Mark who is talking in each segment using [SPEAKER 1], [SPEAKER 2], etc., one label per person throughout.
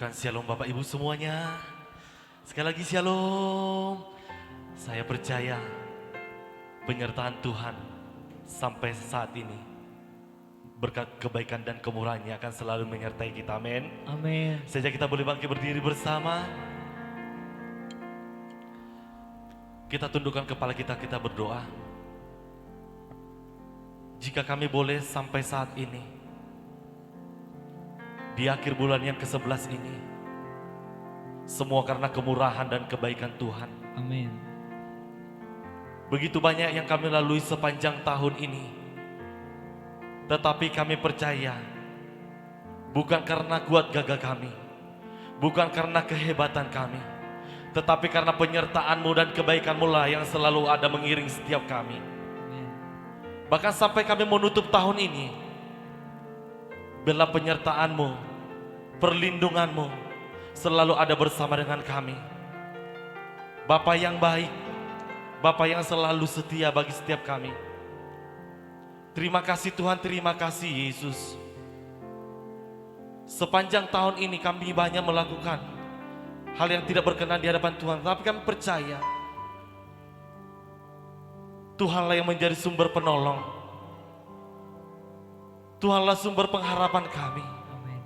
[SPEAKER 1] Ucapkan shalom Bapak Ibu semuanya. Sekali lagi shalom. Saya percaya penyertaan Tuhan sampai saat ini, berkat kebaikan dan kemurahannya akan selalu menyertai kita. Amin.
[SPEAKER 2] Amin.
[SPEAKER 1] Sejak kita boleh bangkit berdiri bersama, kita tundukkan kepala kita berdoa. Jika kami boleh sampai saat ini, di akhir bulan yang ke-11 ini, semua karena kemurahan dan kebaikan Tuhan.
[SPEAKER 2] Amin.
[SPEAKER 1] Begitu banyak yang kami lalui sepanjang tahun ini, tetapi kami percaya bukan karena kuat gagah kami, bukan karena kehebatan kami, tetapi karena penyertaan-Mu dan kebaikan-Mu lah yang selalu ada mengiring setiap kami.
[SPEAKER 2] Amin.
[SPEAKER 1] Bahkan sampai kami menutup tahun ini, bila penyertaan-Mu, perlindungan-Mu selalu ada bersama dengan kami. Bapa yang baik, Bapa yang selalu setia bagi setiap kami. Terima kasih Tuhan, terima kasih Yesus. Sepanjang tahun ini kami banyak melakukan hal yang tidak berkenan di hadapan Tuhan, tapi kami percaya Tuhanlah yang menjadi sumber penolong. Tuhanlah sumber pengharapan kami.
[SPEAKER 2] Amin.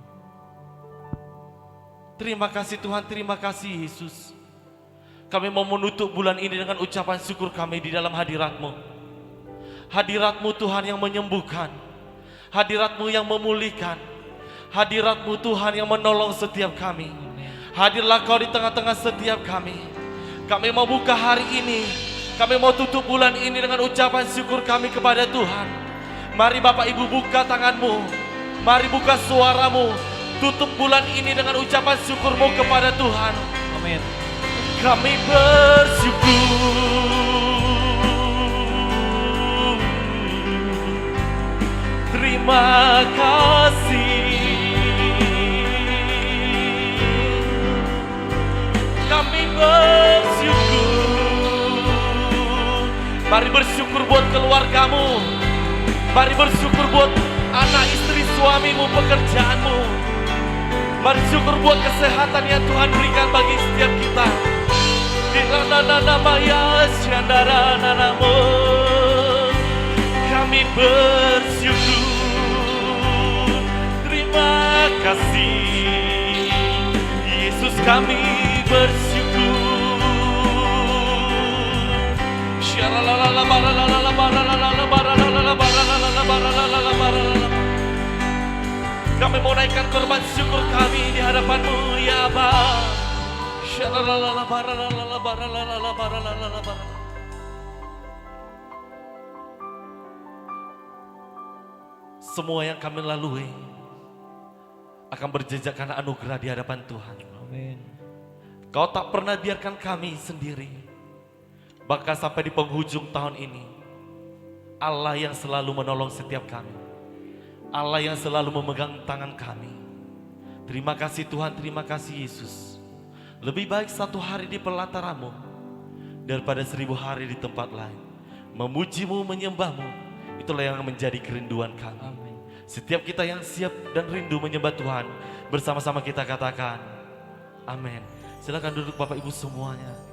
[SPEAKER 1] Terima kasih Tuhan, terima kasih Yesus. Kami mau menutup bulan ini dengan ucapan syukur kami di dalam hadirat-Mu. Hadirat-Mu Tuhan yang menyembuhkan, hadirat-Mu yang memulihkan, hadirat-Mu Tuhan yang menolong setiap kami. Hadirlah Kau di tengah-tengah setiap kami. Kami mau buka hari ini, kami mau tutup bulan ini dengan ucapan syukur kami kepada Tuhan. Mari Bapak Ibu buka tangan-Mu, mari buka suara-Mu, tutup bulan ini dengan ucapan syukur-Mu kepada Tuhan.
[SPEAKER 2] Amin.
[SPEAKER 1] Kami bersyukur, terima kasih. Kami bersyukur. Mari bersyukur buat keluargamu, mari bersyukur buat anak, istri, suamimu, pekerjaanmu. Mari syukur buat kesehatan yang Tuhan berikan bagi setiap kita. Kami bersyukur, terima kasih Yesus, kami bersyukur. Kami mau naikkan korban syukur kami di hadapan-Mu ya Bapa. Semua yang kami lalui akan berjejakkan anugerah di hadapan Tuhan.
[SPEAKER 2] Amin.
[SPEAKER 1] Kau tak pernah biarkan kami sendiri. Bahkan sampai di penghujung tahun ini, Allah yang selalu menolong setiap kami, Allah yang selalu memegang tangan kami. Terima kasih Tuhan, terima kasih Yesus. Lebih baik satu hari di pelataran-Mu daripada 1000 hari di tempat lain. Memuji-Mu, menyembah-Mu, itulah yang menjadi kerinduan kami.
[SPEAKER 2] Amin.
[SPEAKER 1] Setiap kita yang siap dan rindu menyembah Tuhan, bersama-sama kita katakan amin. Silakan duduk Bapak Ibu semuanya.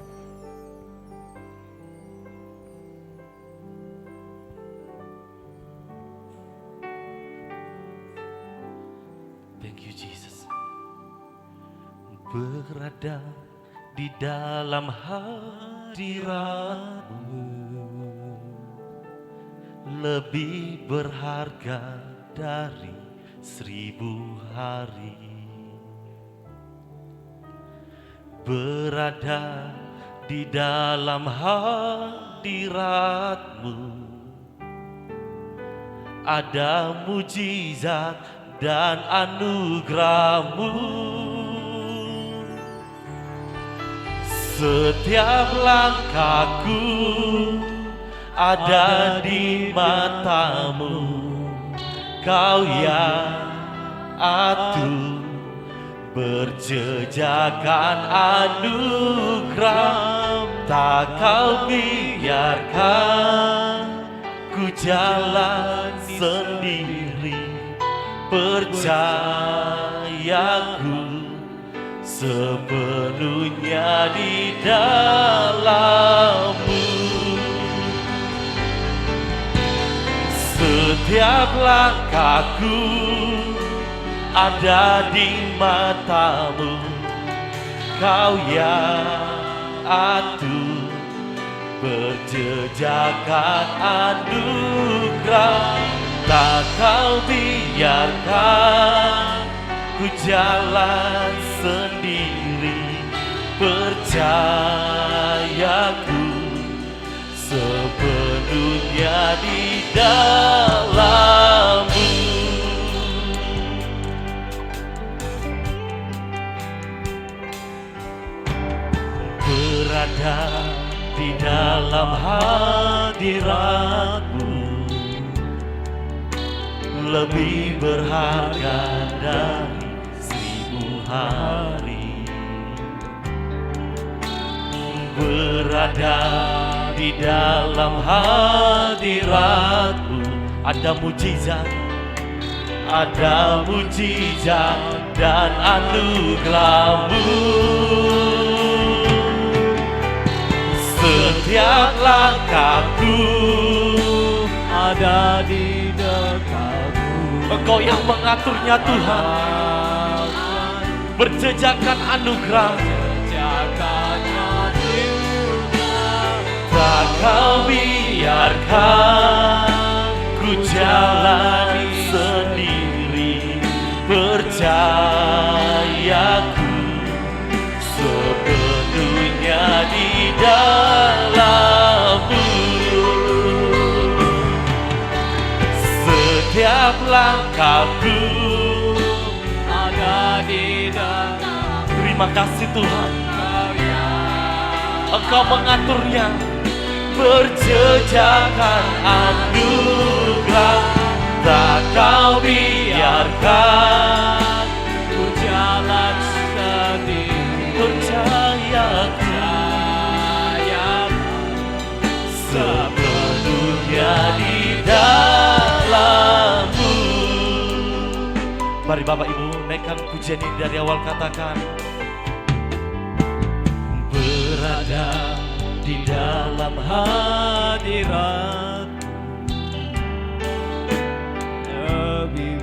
[SPEAKER 1] Thank you Jesus. Berada di dalam hadirat-Mu lebih berharga dari 1000 hari. Berada di dalam hadirat-Mu ada mujizat dan anugerah-Mu. Setiap langkahku ada di mata-Mu. Kau yang atur berjejakan anugerah. Tak Kau biarkan ku jalan sendiri. Percayaku sepenuhnya di dalam-Mu. Setiap langkahku ada di mata-Mu, Kau yang atur berjejakan anugerah. Tak Kau biarkan ku jalan sendiri, percayaku sepenuhnya di dalam-Mu. Berada di dalam hadirat-Mu lebih berharga dari 1000 hari. Berada di dalam hadirat-Mu ada mujizat, ada mujizat dan anugerah-Mu. Setiap langkahku ada di dekat-Mu. Engkau yang mengaturnya Tuhan, berjejakan anugerah. Tak Kau biarkan ku jalan sendiri, percayaku sepenuhnya di dalam-Mu. Setiap langkahku ada di dalam. Terima kasih Tuhan, Engkau mengaturnya, berjejakan anugerah. Tak Kau biarkan ku jalan sendiri, percayaku sepenuhnya di dalam-Mu. Mari Bapak Ibu naikkan pujian ini dari awal, katakan berada di dalam hadirat lebih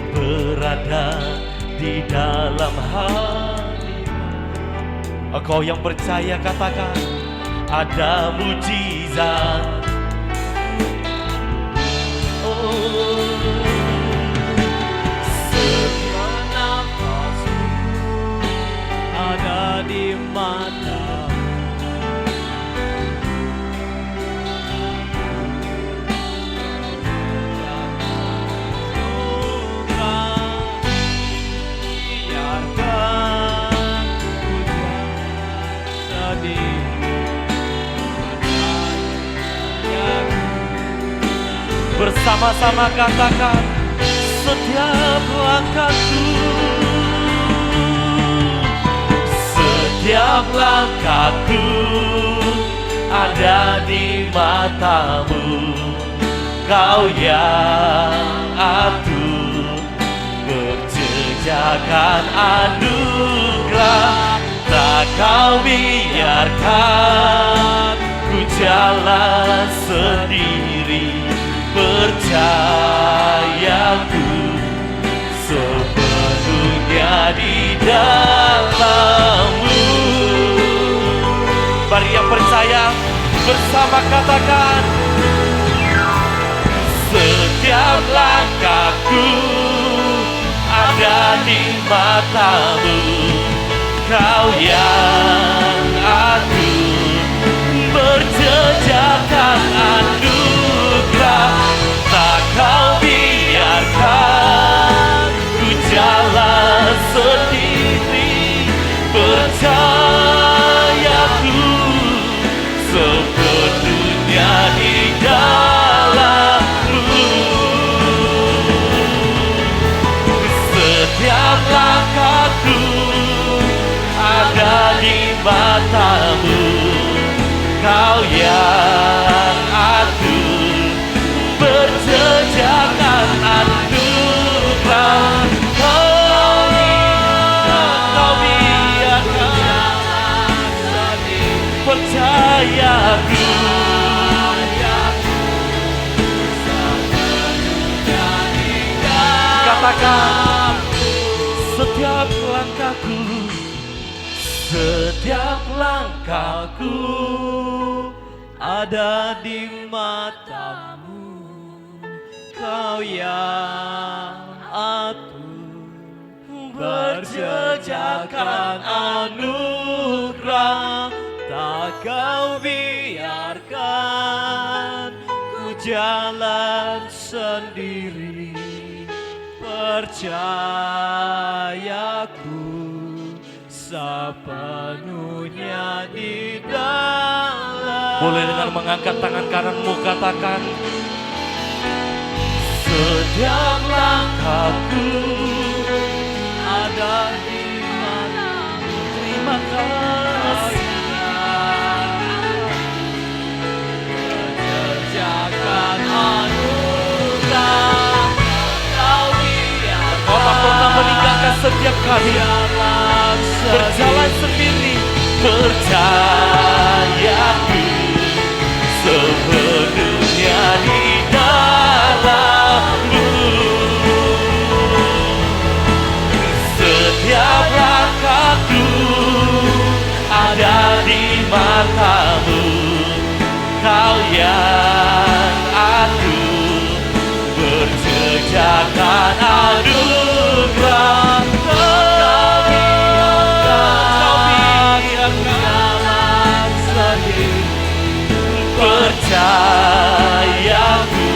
[SPEAKER 1] berada di dalam hadirat. Engkau yang percaya katakan ada mujizat. Setiap nafasku ada di mata. Bersama-sama katakan setiap langkahku, setiap langkahku ada di mata-Mu. Kau yang atur berjejakan anugerah. Tak Kau biarkan ku jalan sendiri, percayaku sepenuhnya di dalam-Mu. Mari yang percaya bersama katakan setiap langkahku ada di mata-Mu. Kau yang atur berjejakan anugerah. Tak Kau biarkan ku jalan sendiri, percayaku sepenuhnya di dalam-Mu. Setiap langkahku ada di mata-Mu. Kau yang atur berjejakan percayaku. Katakan, setiap langkahku, setiap langkahku
[SPEAKER 2] ada di matamu. Kau yang atur, berjejakan anugerah. Tak kau biarkan ku jalan sendiri. Percayaku sepenuhnya di dalam.
[SPEAKER 1] Boleh dengan mengangkat tangan kananmu katakan, setiap langkahku
[SPEAKER 2] ada di matamu.
[SPEAKER 1] terima kasih.
[SPEAKER 2] Berjalan anugerah. Kau biarkan
[SPEAKER 1] Kau tak pernah meninggalkan setiap kali berjalan sendiri. Percayaku sepenuhnya di dalammu. Setiap langkahku ada di matamu. Kau yang atur, berjejakan anugerah. Percayaku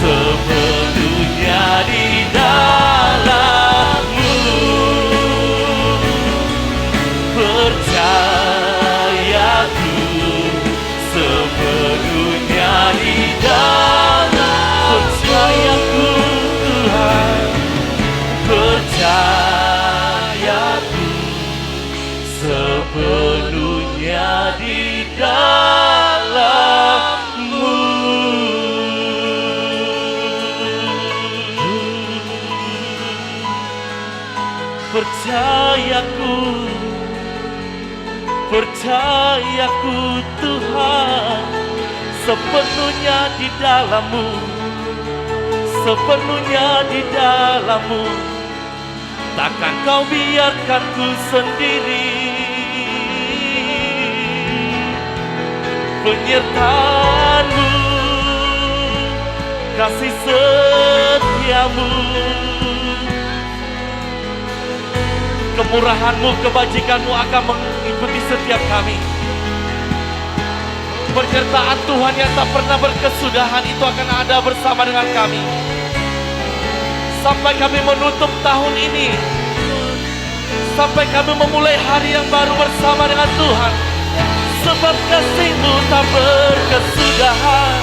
[SPEAKER 1] sepenuhnya di dalammu. Percayaku sepenuhnya di dalam. Percayaku Tuhan, percayaku sepenuhnya di dalammu. Percayaku, percayaku Tuhan, sepenuhnya di dalammu, sepenuhnya di dalammu. Takkan kau biarkan ku sendiri. Penyertaanmu, kasih setiamu, kemurahanmu, kebajikanmu akan mengikuti setiap kami. Penyertaan Tuhan yang tak pernah berkesudahan itu akan ada bersama dengan kami sampai kami menutup tahun ini, sampai kami memulai hari yang baru bersama dengan Tuhan. Sebab kasih-Mu tak berkesudahan,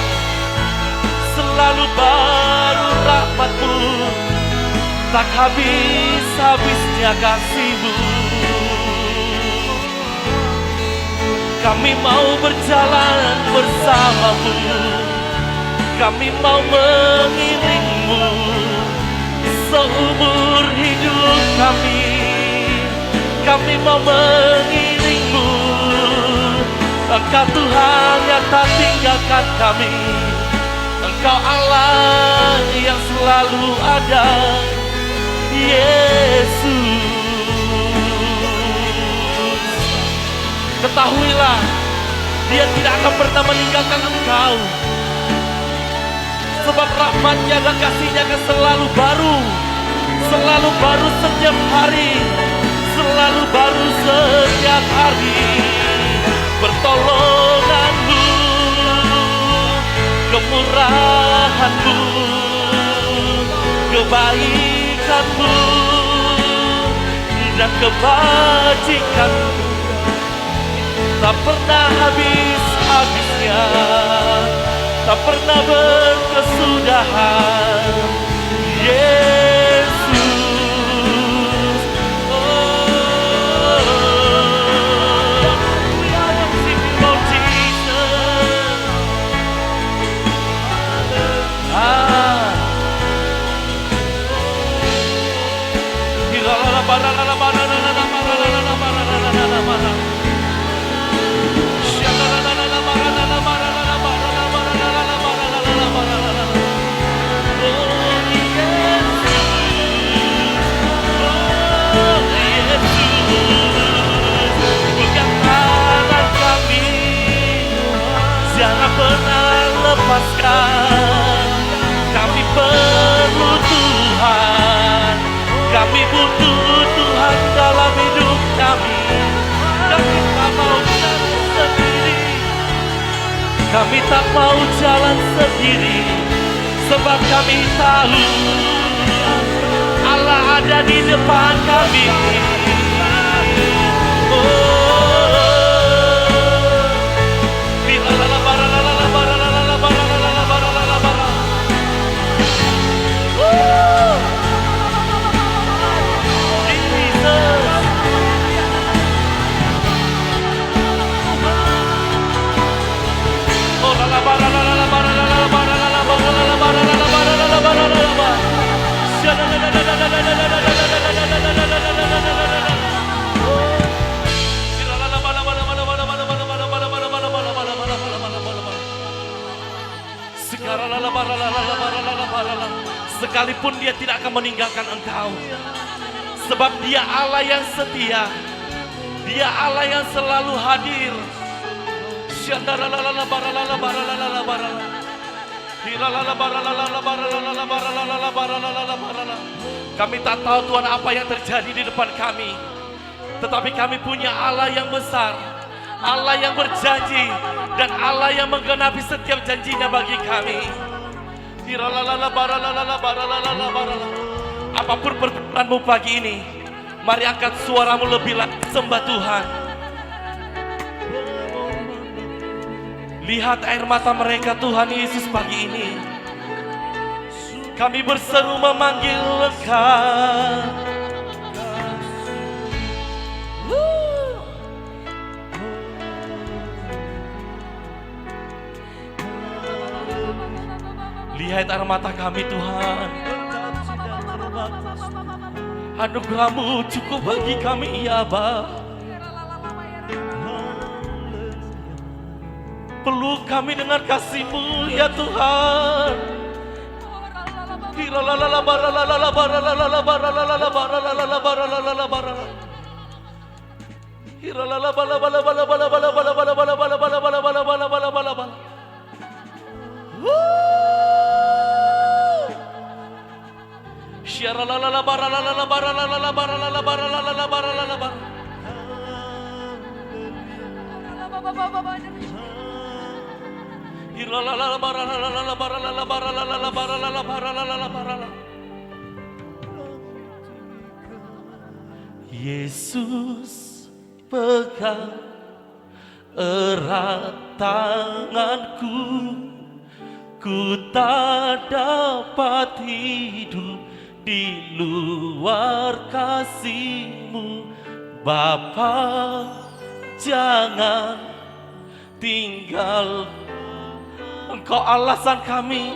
[SPEAKER 1] selalu baru rahmat-Mu, tak habis-habisnya kasih-Mu. Kami mau berjalan bersama-Mu, kami mau mengiring-Mu seumur hidup kami. Kami mau mengiring-Mu, Engkau Tuhan yang tak tinggalkan kami. Engkau Allah yang selalu ada, Yesus. Ketahuilah, Dia tidak akan pernah meninggalkan engkau. Sebab rahmat-Nya dan kasih-Nya akan selalu baru setiap hari, selalu baru setiap hari. Pertolongan-Mu, kemurahan-Mu, kebaikan-Mu, dan kebajikan-Mu tak pernah habis-habisnya, tak pernah berkesudahan, Yesus. lepaskan. Kami perlu Tuhan, kami butuh Tuhan dalam hidup kami. Kami tak mau jalan sendiri, kami tak mau jalan sendiri, sebab kami tahu Allah ada di depan kami. Sekalipun dia tidak akan meninggalkan engkau, sebab dia Allah yang setia, dia Allah yang selalu hadir. Kami tak tahu Tuhan apa yang terjadi di depan kami, tetapi kami punya Allah yang besar, Allah yang berjanji, dan Allah yang menggenapi setiap janjinya bagi kami. Apapun pergumulanmu pagi ini, mari angkat suaramu lebih lagi, sembah Tuhan. Lihat air mata mereka Tuhan Yesus pagi ini. Kami berseru memanggil Engkau. Lihat air mata kami Tuhan. Anugerah-Mu cukup bagi kami ya Bapa. Peluk kami dengan kasih-Mu ya Tuhan. Yesus, pegang erat tanganku, ku tak dapat hidup di luar kasih-Mu. Bapa, jangan tinggal, Engkau alasan kami.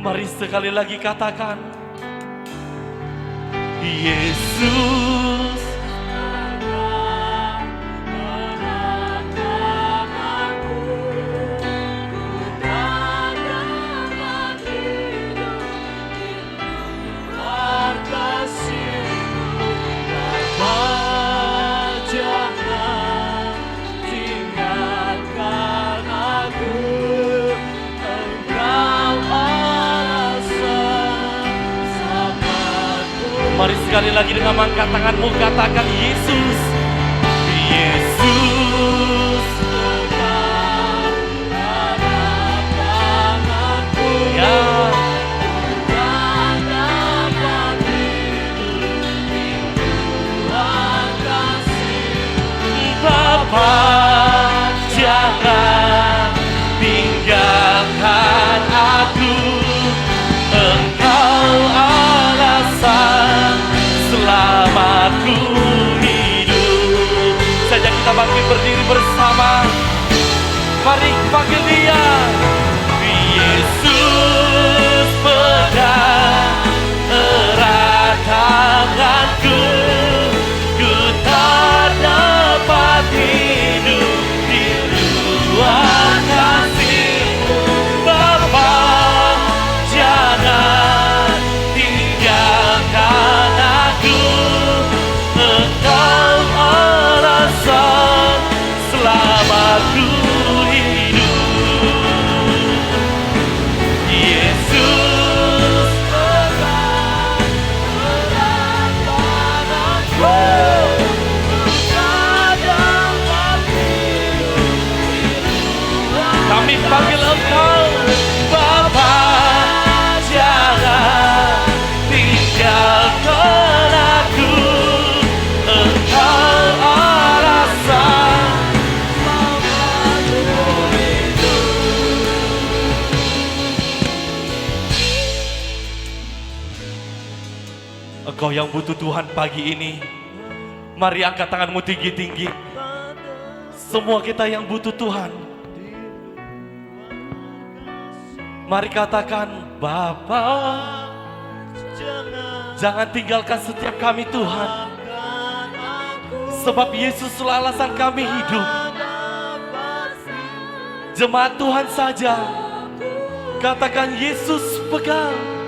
[SPEAKER 1] Mari sekali lagi katakan, Yesus, mari sekali lagi dengan angkat tanganmu katakan Yesus, Yesus, ya. Bapa, jangan tinggalkan aku, Engkau alasan selamatku hidup. Saja kita bangkit berdiri bersama. Mari panggil Dia. Yesus, pegang erat tanganku, ku tak dapat hidup di luar kasih-Mu. Bapa, jangan tinggalkan aku, Engkau alasan Engkau yang butuh Tuhan pagi ini, mari angkat tanganmu tinggi-tinggi. Semua kita yang butuh Tuhan, mari katakan, Bapa, jangan tinggalkan setiap kami Tuhan. Sebab Yesus alasan kami hidup. Jemaat Tuhan saja, katakan Yesus pegang.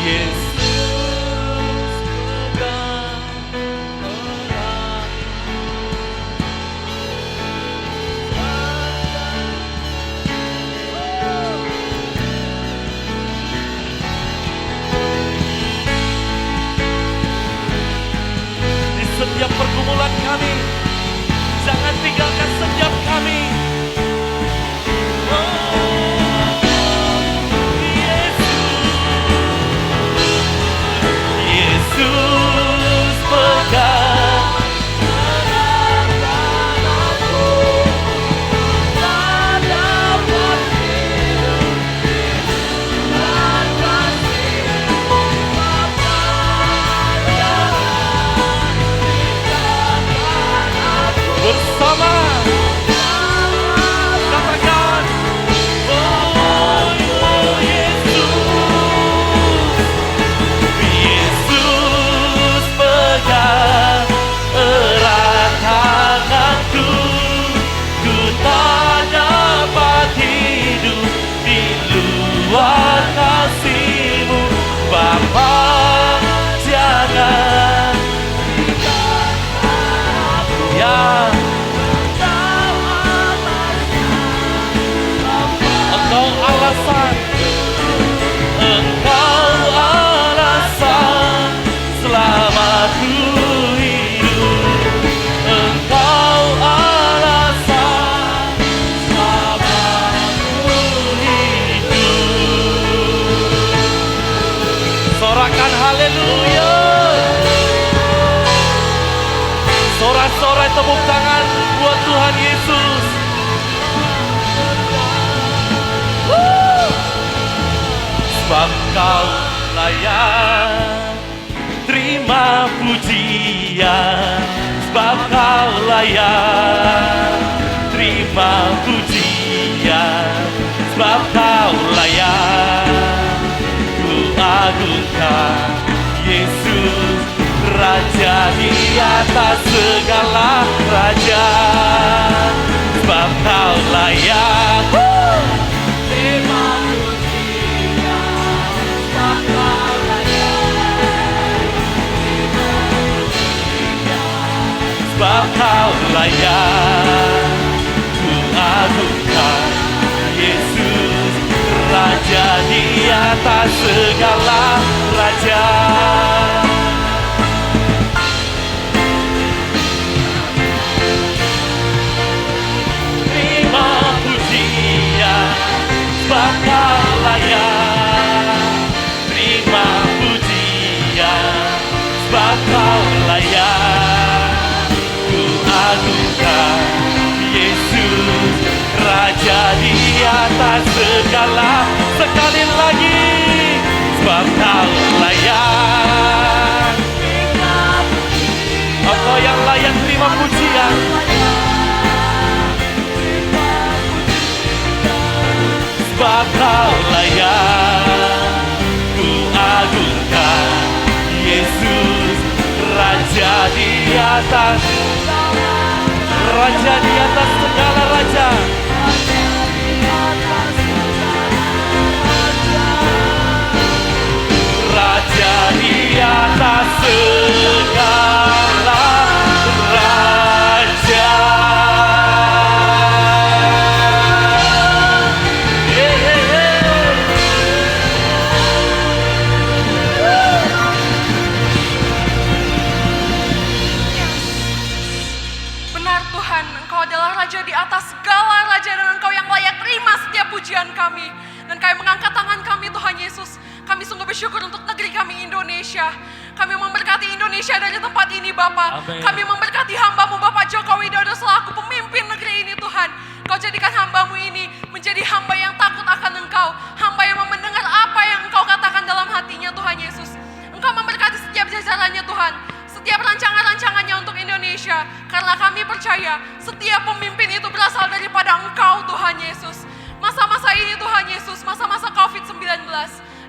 [SPEAKER 1] Yesus pegang erat. Di setiap pergumulan kami, jangan tinggalkan setiap kami. Yesus pegang erat aku, tak dapat hidup dan kasih-Mu Bapa, jangan tinggalkan aku. Bersama katakan, oh Yesus, Yesus pegang erat tanganku, ku tak dapat hidup di luar kasih-Mu Bapa, jangan tinggalkan aku. Ya, Engkau alasan, Engkau alasan selamatku hidup. Engkau alasan selamatku hidup. Sorakan haleluya. Sorak-sorai tepuk tangan buat Tuhan Yesus. Sebab Kau layak terima pujian, sebab Kau layak terima pujian, sebab Kau layak ku agungkan. Yesus Raja di atas segala raja, sebab Kau layak terima pujian, sebab Kau layak terima pujian, sebab Kau layak ku agungkan. Yesus Raja di atas segala raja. Sebab Kau layak terima pujian, sebab Kau layak ku agungkan. Yesus Raja di atas segala. Sekali lagi, sebab Kau layak. Engkau yang layak terima pujian. Sebab Kau layak ku agungkan. Yesus Raja di atas, Raja di atas segala raja. Raja di atas segala raja.
[SPEAKER 3] Raja di atas segala raja, dan Engkau yang layak terima setiap pujian kami. Dan kami mengangkat tangan kami Tuhan Yesus. Kami sungguh bersyukur untuk negeri kami Indonesia. Kami memberkati Indonesia dari tempat ini Bapa. Kami memberkati hamba-Mu Bapak Joko Widodo selaku pemimpin negeri ini Tuhan. Kau jadikan hamba-Mu ini menjadi hamba yang takut akan Engkau. Hamba yang mendengar apa yang Engkau katakan dalam hatinya Tuhan Yesus. percaya setiap pemimpin itu berasal daripada Engkau Tuhan Yesus. Masa-masa ini Tuhan Yesus, masa-masa COVID-19,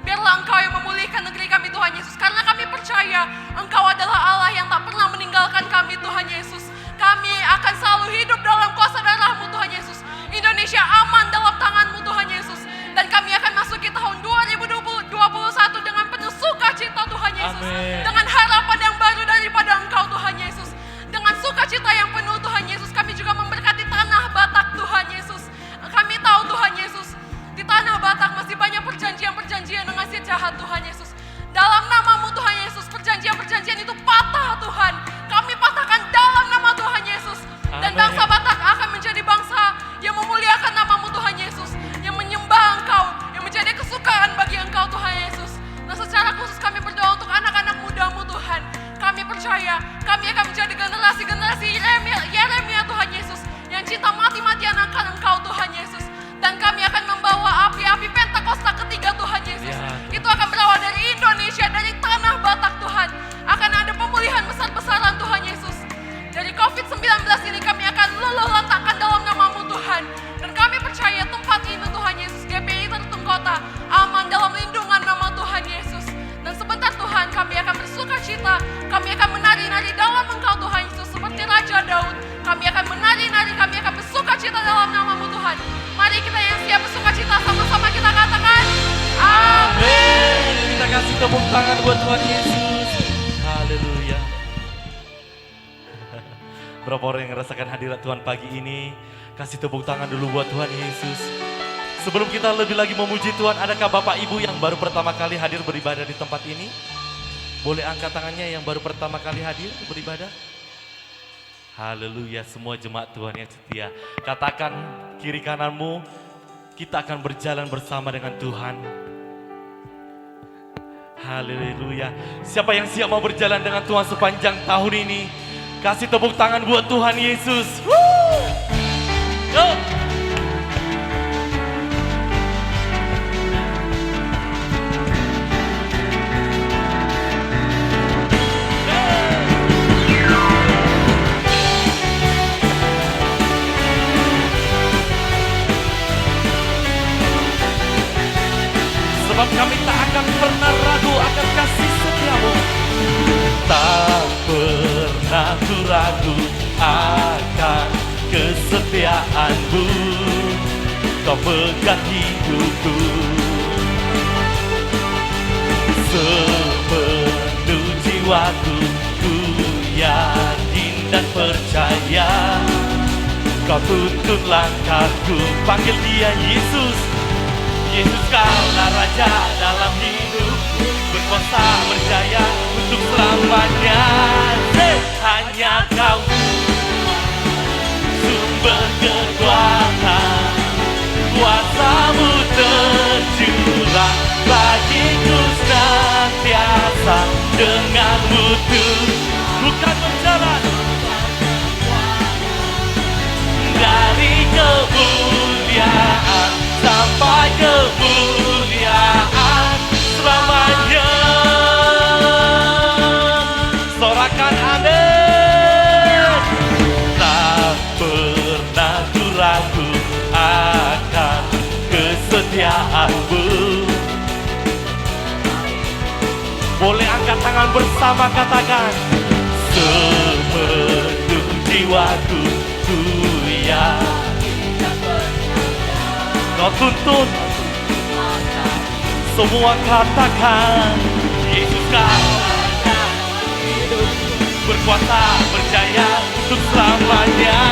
[SPEAKER 3] biarlah Engkau yang memulihkan negeri kami Tuhan Yesus. Karena kami percaya Engkau adalah Allah yang tak pernah meninggalkan kami Tuhan Yesus. Kami akan selalu hidup dalam kuasa darah-Mu Tuhan Yesus. Indonesia aman dalam tangan-Mu Tuhan Yesus. Dan kami akan masuki tahun 2021 dengan penuh sukacita Tuhan Yesus.
[SPEAKER 1] Amin.
[SPEAKER 3] Dengan harapan yang baru daripada Engkau Tuhan Yesus. Dengan sukacita yang penuh Tuhan Yesus, kami juga memberkati tanah Batak Tuhan Yesus. Kami tahu Tuhan Yesus, di tanah Batak masih banyak perjanjian-perjanjian dengan si jahat Tuhan Yesus. Dalam nama-Mu Tuhan Yesus, perjanjian-perjanjian itu patah Tuhan. Kami patahkan dalam nama Tuhan Yesus. Dan
[SPEAKER 1] Amin.
[SPEAKER 3] bangsa Batak akan menjadi bangsa yang memuliakan nama-Mu Tuhan Yesus. Yang menyembah Engkau, yang menjadi kesukaan bagi Engkau Tuhan Yesus. Nah secara khusus kami berdoa untuk anak-anak muda-Mu Tuhan. Kami percaya kami akan menjadi generasi-generasi Yeremia Tuhan Yesus. Yang cinta mati-matian akan Engkau Tuhan Yesus. Dan kami akan membawa api-api Pentakosta ketiga Tuhan Yesus.
[SPEAKER 1] Ya.
[SPEAKER 3] Itu akan berawal dari Indonesia, dari tanah Batak Tuhan. Akan ada pemulihan besar-besaran Tuhan Yesus. Dari COVID-19 ini kami akan luluh lantakkan dalam nama-Mu Tuhan. Dan kami percaya tempat ini Tuhan Yesus, GPI Tertung Kota, aman dalam lindungan nama Tuhan Yesus. Dan sebentar Tuhan kami akan bersukacita, kami akan menari-nari dalam Engkau Tuhan Yesus seperti Raja Daud. Kami akan menari-nari, kami akan bersukacita dalam nama-Mu Tuhan. Mari kita yang siap bersukacita sama-sama kita katakan amin.
[SPEAKER 1] Amin. Kita kasih tepuk tangan buat Tuhan Yesus. Haleluya. Berapa orang yang merasakan hadirat Tuhan pagi ini? Kasih tepuk tangan dulu buat Tuhan Yesus. Sebelum kita lebih lagi memuji Tuhan, adakah Bapak Ibu yang baru pertama kali hadir beribadah di tempat ini? Boleh angkat tangannya yang baru pertama kali hadir beribadah? Haleluya, semua jemaat Tuhan yang setia. Katakan kiri kananmu, kita akan berjalan bersama dengan Tuhan. Haleluya. Siapa yang siap mau berjalan dengan Tuhan sepanjang tahun ini? Kasih tepuk tangan buat Tuhan Yesus. Woo! Go! Sebab kami tak akan pernah ragu akan kasih setiamu. Tak pernah ku ragu akan kesetiaanmu. Kau pegang hidupku sepenuh jiwaku. Ku yakin dan percaya Kau tuntun langkahku. Panggil dia Yesus. Yesus kaulah Raja dalam hidupku, berkuasa berjaya untuk selamanya. Hanya Kau sumber kekuatan, kuasa-Mu tercurah bagiku senantiasa. Dengan-Mu bukan berjalan dari kemuliaan sampai kemuliaan selamanya. Sorakan amin. Tak pernah ku ragu akan kesetiaanmu. Boleh angkat tangan bersama katakan sepenuh jiwaku ku yakin. Kau tuntun semua katakan Yesus Kau berkuasa berjaya untuk selamanya.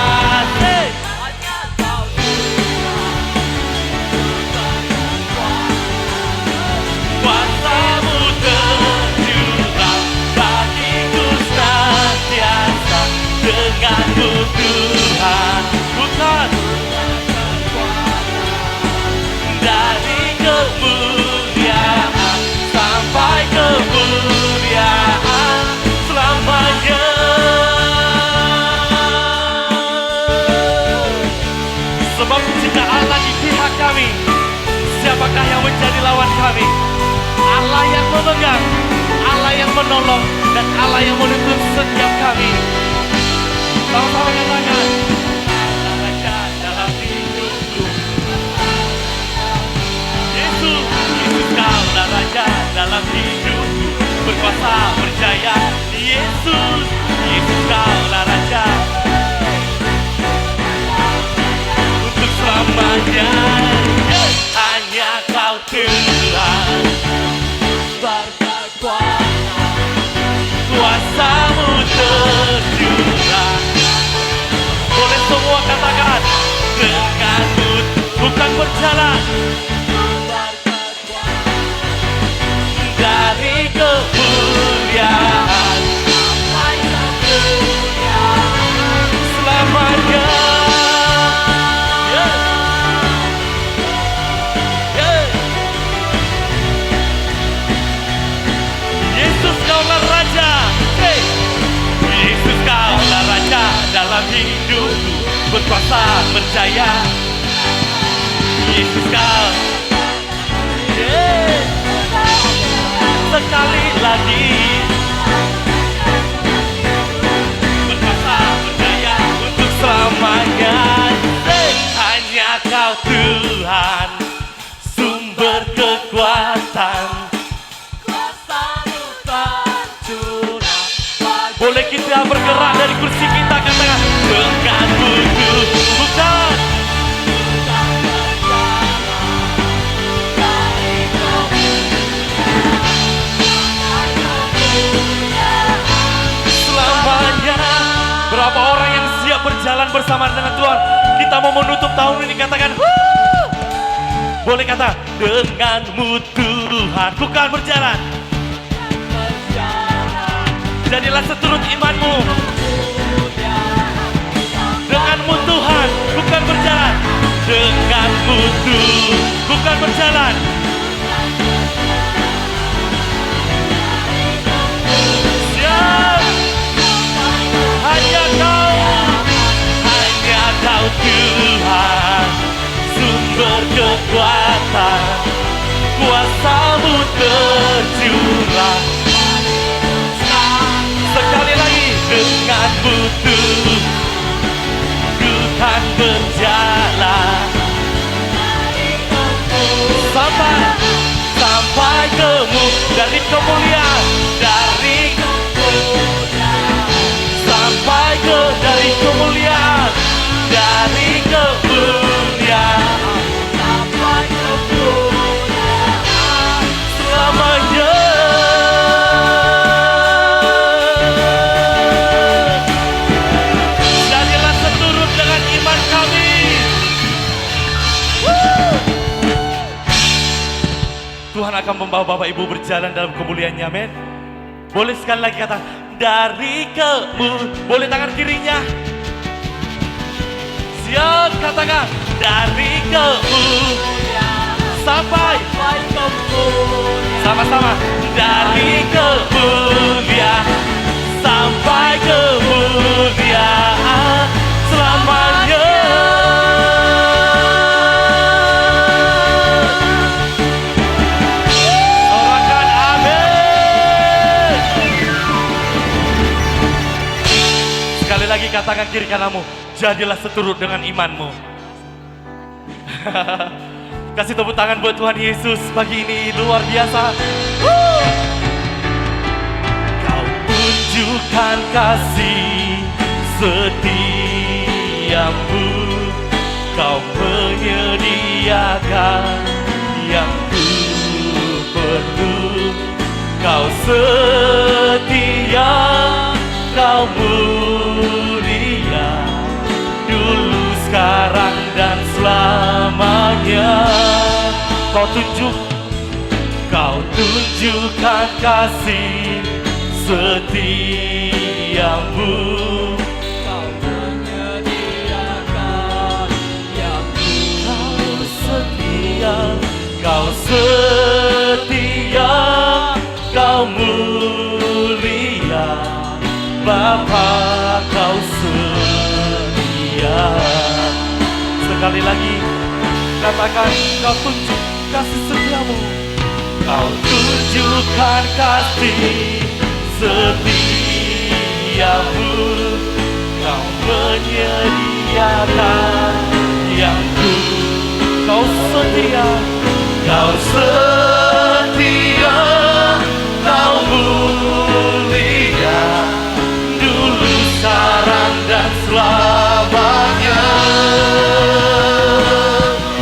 [SPEAKER 1] Kuasa-Mu tercurah bagiku senantiasa. Dengan-Mu Tuhan bukan dari kemuliaan sampai kemuliaan selamanya. Sebab jika Allah di pihak kami, siapakah yang menjadi lawan kami? Allah yang memegang, Allah yang menolong, dan Allah yang menuntun setiap kami. Sama-sama katakan, Raja dalam hidupku. Yesus, Yesus kaulah Raja dalam hidupku, berkuasa berjaya. Yesus, Yesus kaulah Raja untuk selamanya. Hanya Kau Tuhan,
[SPEAKER 2] berkekuatan,
[SPEAKER 1] kuasa-Mu tercurah. Boleh semua katakan, denganmu bukan berjalan dari kemuliaan
[SPEAKER 2] sampai kemuliaan.
[SPEAKER 1] selamanya. Yeah. Yeah. Yesus kaulah Raja. Hey. Yesus kaulah Raja dalam hidupku, berkuasa berjaya. Yesus kau. Yeah. Sekali lagi, berkuasa berjaya untuk selamanya. Hey. Hanya Kau Tuhan, sumber kekuatan.
[SPEAKER 2] Kuasa-Mu tercurah.
[SPEAKER 1] Boleh kita bergerak dari kursi kita, katakan, denganmu bukan selamanya. Berapa orang yang siap berjalan bersama dengan Tuhan? Kita mau menutup tahun ini, katakan, "Wuh." Boleh kata, denganmu Tuhan, bukan berjalan. Jadilah seturut imanmu. Denganmu Tuhan, bukan berjalan. Denganmu Tuhan, bukan berjalan. Siap. Hanya Kau Tuhan, sumber kekuatan, kuasa-Mu tercurah. Sekali lagi, denganmu Tuhan berjalan sampai dari kemuliaan, sampai dari kemuliaan, dari kemuliaan
[SPEAKER 2] Sampai kemuliaan
[SPEAKER 1] selamanya. Jadilah seturut dengan iman kami. Tuhan akan membawa Bapak Ibu berjalan dalam kemuliaan-Nya, amin. Boleh sekali lagi kata, dari boleh tangan kirinya. Siap, katakan, dari sampai
[SPEAKER 2] kemuliaan.
[SPEAKER 1] sama-sama, dari kemuliaan sampai kemuliaan selamanya. Sorakan amin. Sekali lagi katakan kiri kananmu, jadilah seturut dengan imanmu. Kasih tepuk tangan buat Tuhan Yesus pagi ini, luar biasa. Kau tunjukkan kasih setiamu, Kau menyediakan yang ku perlu. Kau setia, Kau mulia, dulu, sekarang, dan selamanya. Kau tunjukkan kasih setiamu,
[SPEAKER 2] Kau menyediakan yang
[SPEAKER 1] Kau setia, Kau setia, Kau mulia, Bapa, Kau setia. Sekali lagi katakan, Kau tunjuk kasih setiamu, Kau tunjukkan kasih setiamu, Kau menyediakan yang ku. Kau setia, kau setia, kau mulia, dulu sekarang dan selamanya.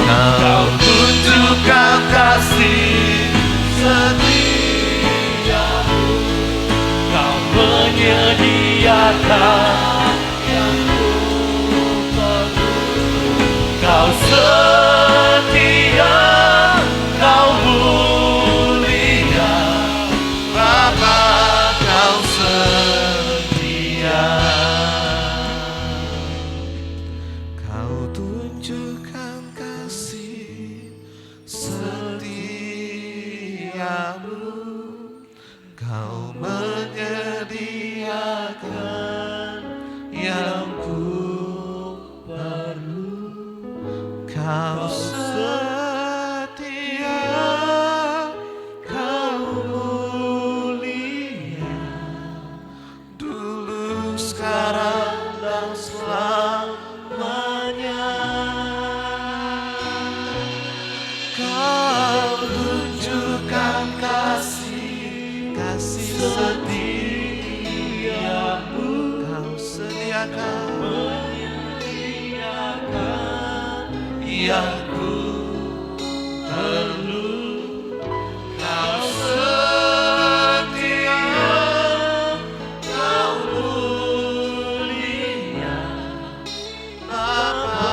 [SPEAKER 1] Kau tunjukkan kasih setiamu, kau menyediakan yang ku perlu. Kau setia, kau mulia, Bapa, kau setia. Kau tunjukkan kasih setiamu, kau menyediakan yang ku perlu. Kau setia, kau mulia, dulu, sekarang, dan selamanya. Kau tunjukkan kasih setiamu, kau sediakan yang ku perlu. Kau setia, kau mulia, Bapa,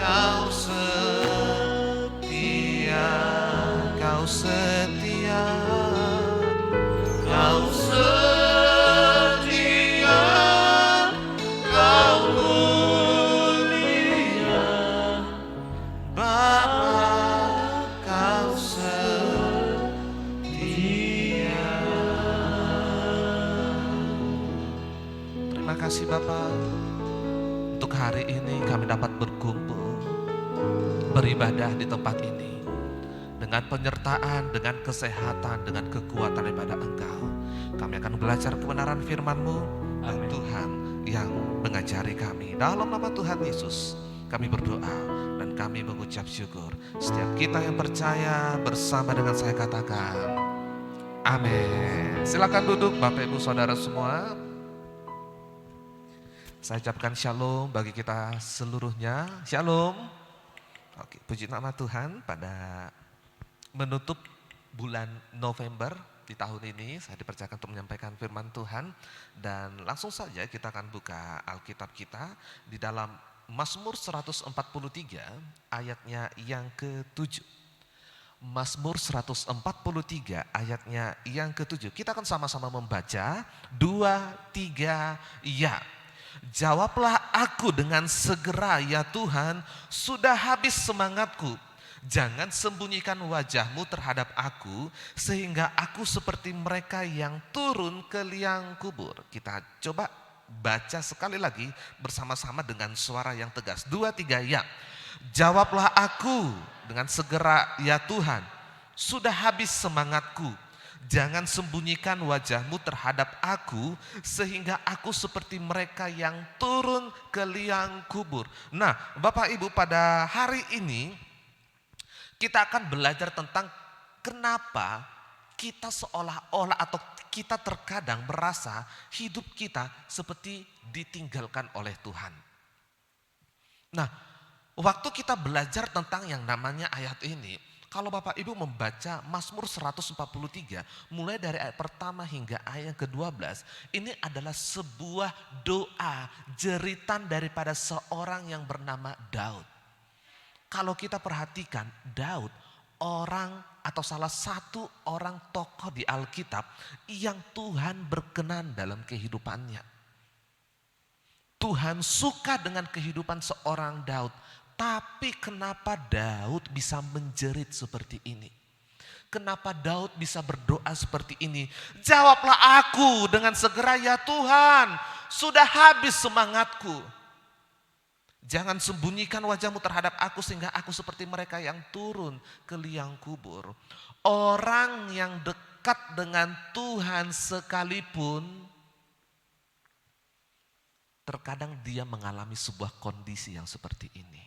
[SPEAKER 1] kau setia, kau setia, kau setia, kau mulia, Bapa, kau setia. Terima kasih Bapa, untuk hari ini kami dapat berkumpul, beribadah di tempat ini dengan penyertaan, dengan kesehatan, dengan kekuatan daripada Engkau. Kami akan belajar kebenaran firman-Mu dan Tuhan yang mengajari kami. Dalam nama Tuhan Yesus kami berdoa dan kami mengucap syukur. Setiap kita yang percaya bersama dengan saya katakan amin. Silakan duduk Bapak Ibu Saudara semua. Saya ucapkan shalom bagi kita seluruhnya. Shalom. Oke, puji nama Tuhan, pada menutup bulan November di tahun ini saya dipercayakan untuk menyampaikan firman Tuhan, dan langsung saja kita akan buka Alkitab kita di dalam Mazmur 143 ayatnya yang ke-7. Mazmur 143 ayatnya yang ke-7. Kita akan sama-sama membaca 2, 3, ya. Jawablah aku dengan segera ya Tuhan, sudah habis semangatku. Jangan sembunyikan wajahmu terhadap aku, sehingga aku seperti mereka yang turun ke liang kubur. Kita coba baca sekali lagi bersama-sama dengan suara yang tegas. 2, 3, ya. Jawablah aku dengan segera ya Tuhan, sudah habis semangatku. Jangan sembunyikan wajahmu terhadap aku, sehingga aku seperti mereka yang turun ke liang kubur. Nah, Bapak Ibu, pada hari ini kita akan belajar tentang kenapa kita seolah-olah atau kita terkadang merasa hidup kita seperti ditinggalkan oleh Tuhan. Nah, waktu kita belajar tentang yang namanya ayat ini, kalau Bapak Ibu membaca Mazmur 143 mulai dari ayat pertama hingga ayat yang ke-12, ini adalah sebuah doa jeritan daripada seorang yang bernama Daud. Kalau kita perhatikan, Daud orang atau salah satu orang tokoh di Alkitab yang Tuhan berkenan dalam kehidupannya. Tuhan suka dengan kehidupan seorang Daud. Tapi kenapa Daud bisa menjerit seperti ini? Kenapa Daud bisa berdoa seperti ini? Jawablah aku dengan segera ya Tuhan, sudah habis semangatku. Jangan sembunyikan wajahmu terhadap aku, sehingga aku seperti mereka yang turun ke liang kubur. Orang yang dekat dengan Tuhan sekalipun
[SPEAKER 4] terkadang dia mengalami sebuah kondisi yang seperti ini.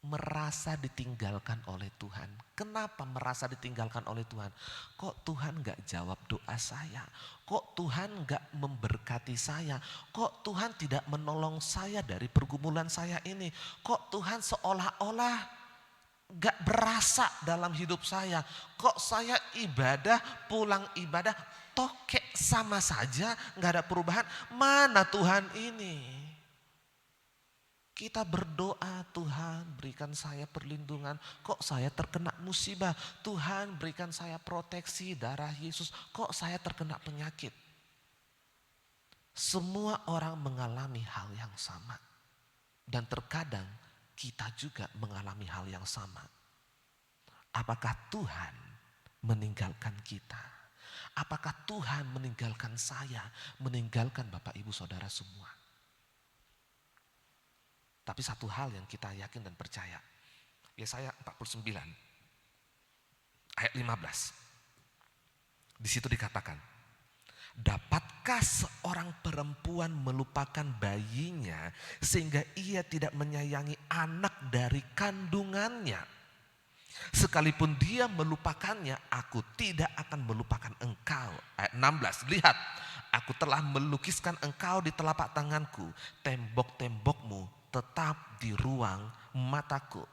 [SPEAKER 4] Merasa ditinggalkan oleh Tuhan. Kenapa merasa ditinggalkan oleh Tuhan? Kok Tuhan gak jawab doa saya? Kok Tuhan gak memberkati saya? Kok Tuhan tidak menolong saya dari pergumulan saya ini? Kok Tuhan seolah-olah gak berasa dalam hidup saya? Kok saya ibadah, pulang ibadah, tokek sama saja, gak ada perubahan? Mana Tuhan ini? Kita berdoa, Tuhan berikan saya perlindungan. Kok saya terkena musibah? Tuhan berikan saya proteksi darah Yesus. Kok saya terkena penyakit? Semua orang mengalami hal yang sama. Dan terkadang kita juga mengalami hal yang sama. Apakah Tuhan meninggalkan kita? Apakah Tuhan meninggalkan saya? Meninggalkan Bapak Ibu Saudara semua? Tapi satu hal yang kita yakin dan percaya. Yesaya 49 ayat 15. Di situ dikatakan, dapatkah seorang perempuan melupakan bayinya sehingga ia tidak menyayangi anak dari kandungannya? Sekalipun dia melupakannya, aku tidak akan melupakan engkau. Ayat 16, lihat, aku telah melukiskan engkau di telapak tanganku, tembok-tembokmu tetap di ruang mataku.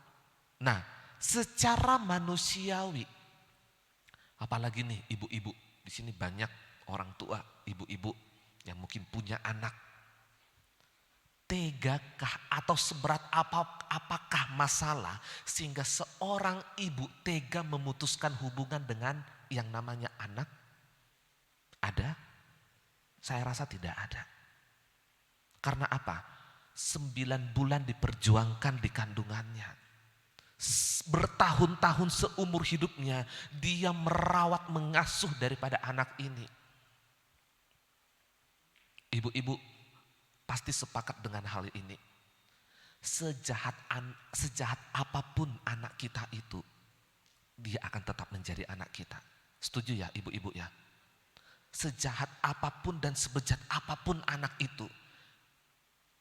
[SPEAKER 4] Nah, secara manusiawi, apalagi nih ibu-ibu, di sini banyak orang tua, ibu-ibu yang mungkin punya anak. Tegakah atau seberat apakah masalah sehingga seorang ibu tega memutuskan hubungan dengan yang namanya anak? Ada? Saya rasa tidak ada. Karena apa? 9 bulan diperjuangkan di kandungannya. Bertahun-tahun seumur hidupnya dia merawat, mengasuh daripada anak ini. Ibu-ibu pasti sepakat dengan hal ini. Sejahat apapun anak kita itu, dia akan tetap menjadi anak kita. Setuju ya ibu-ibu ya? Sejahat apapun dan sebejat apapun anak itu,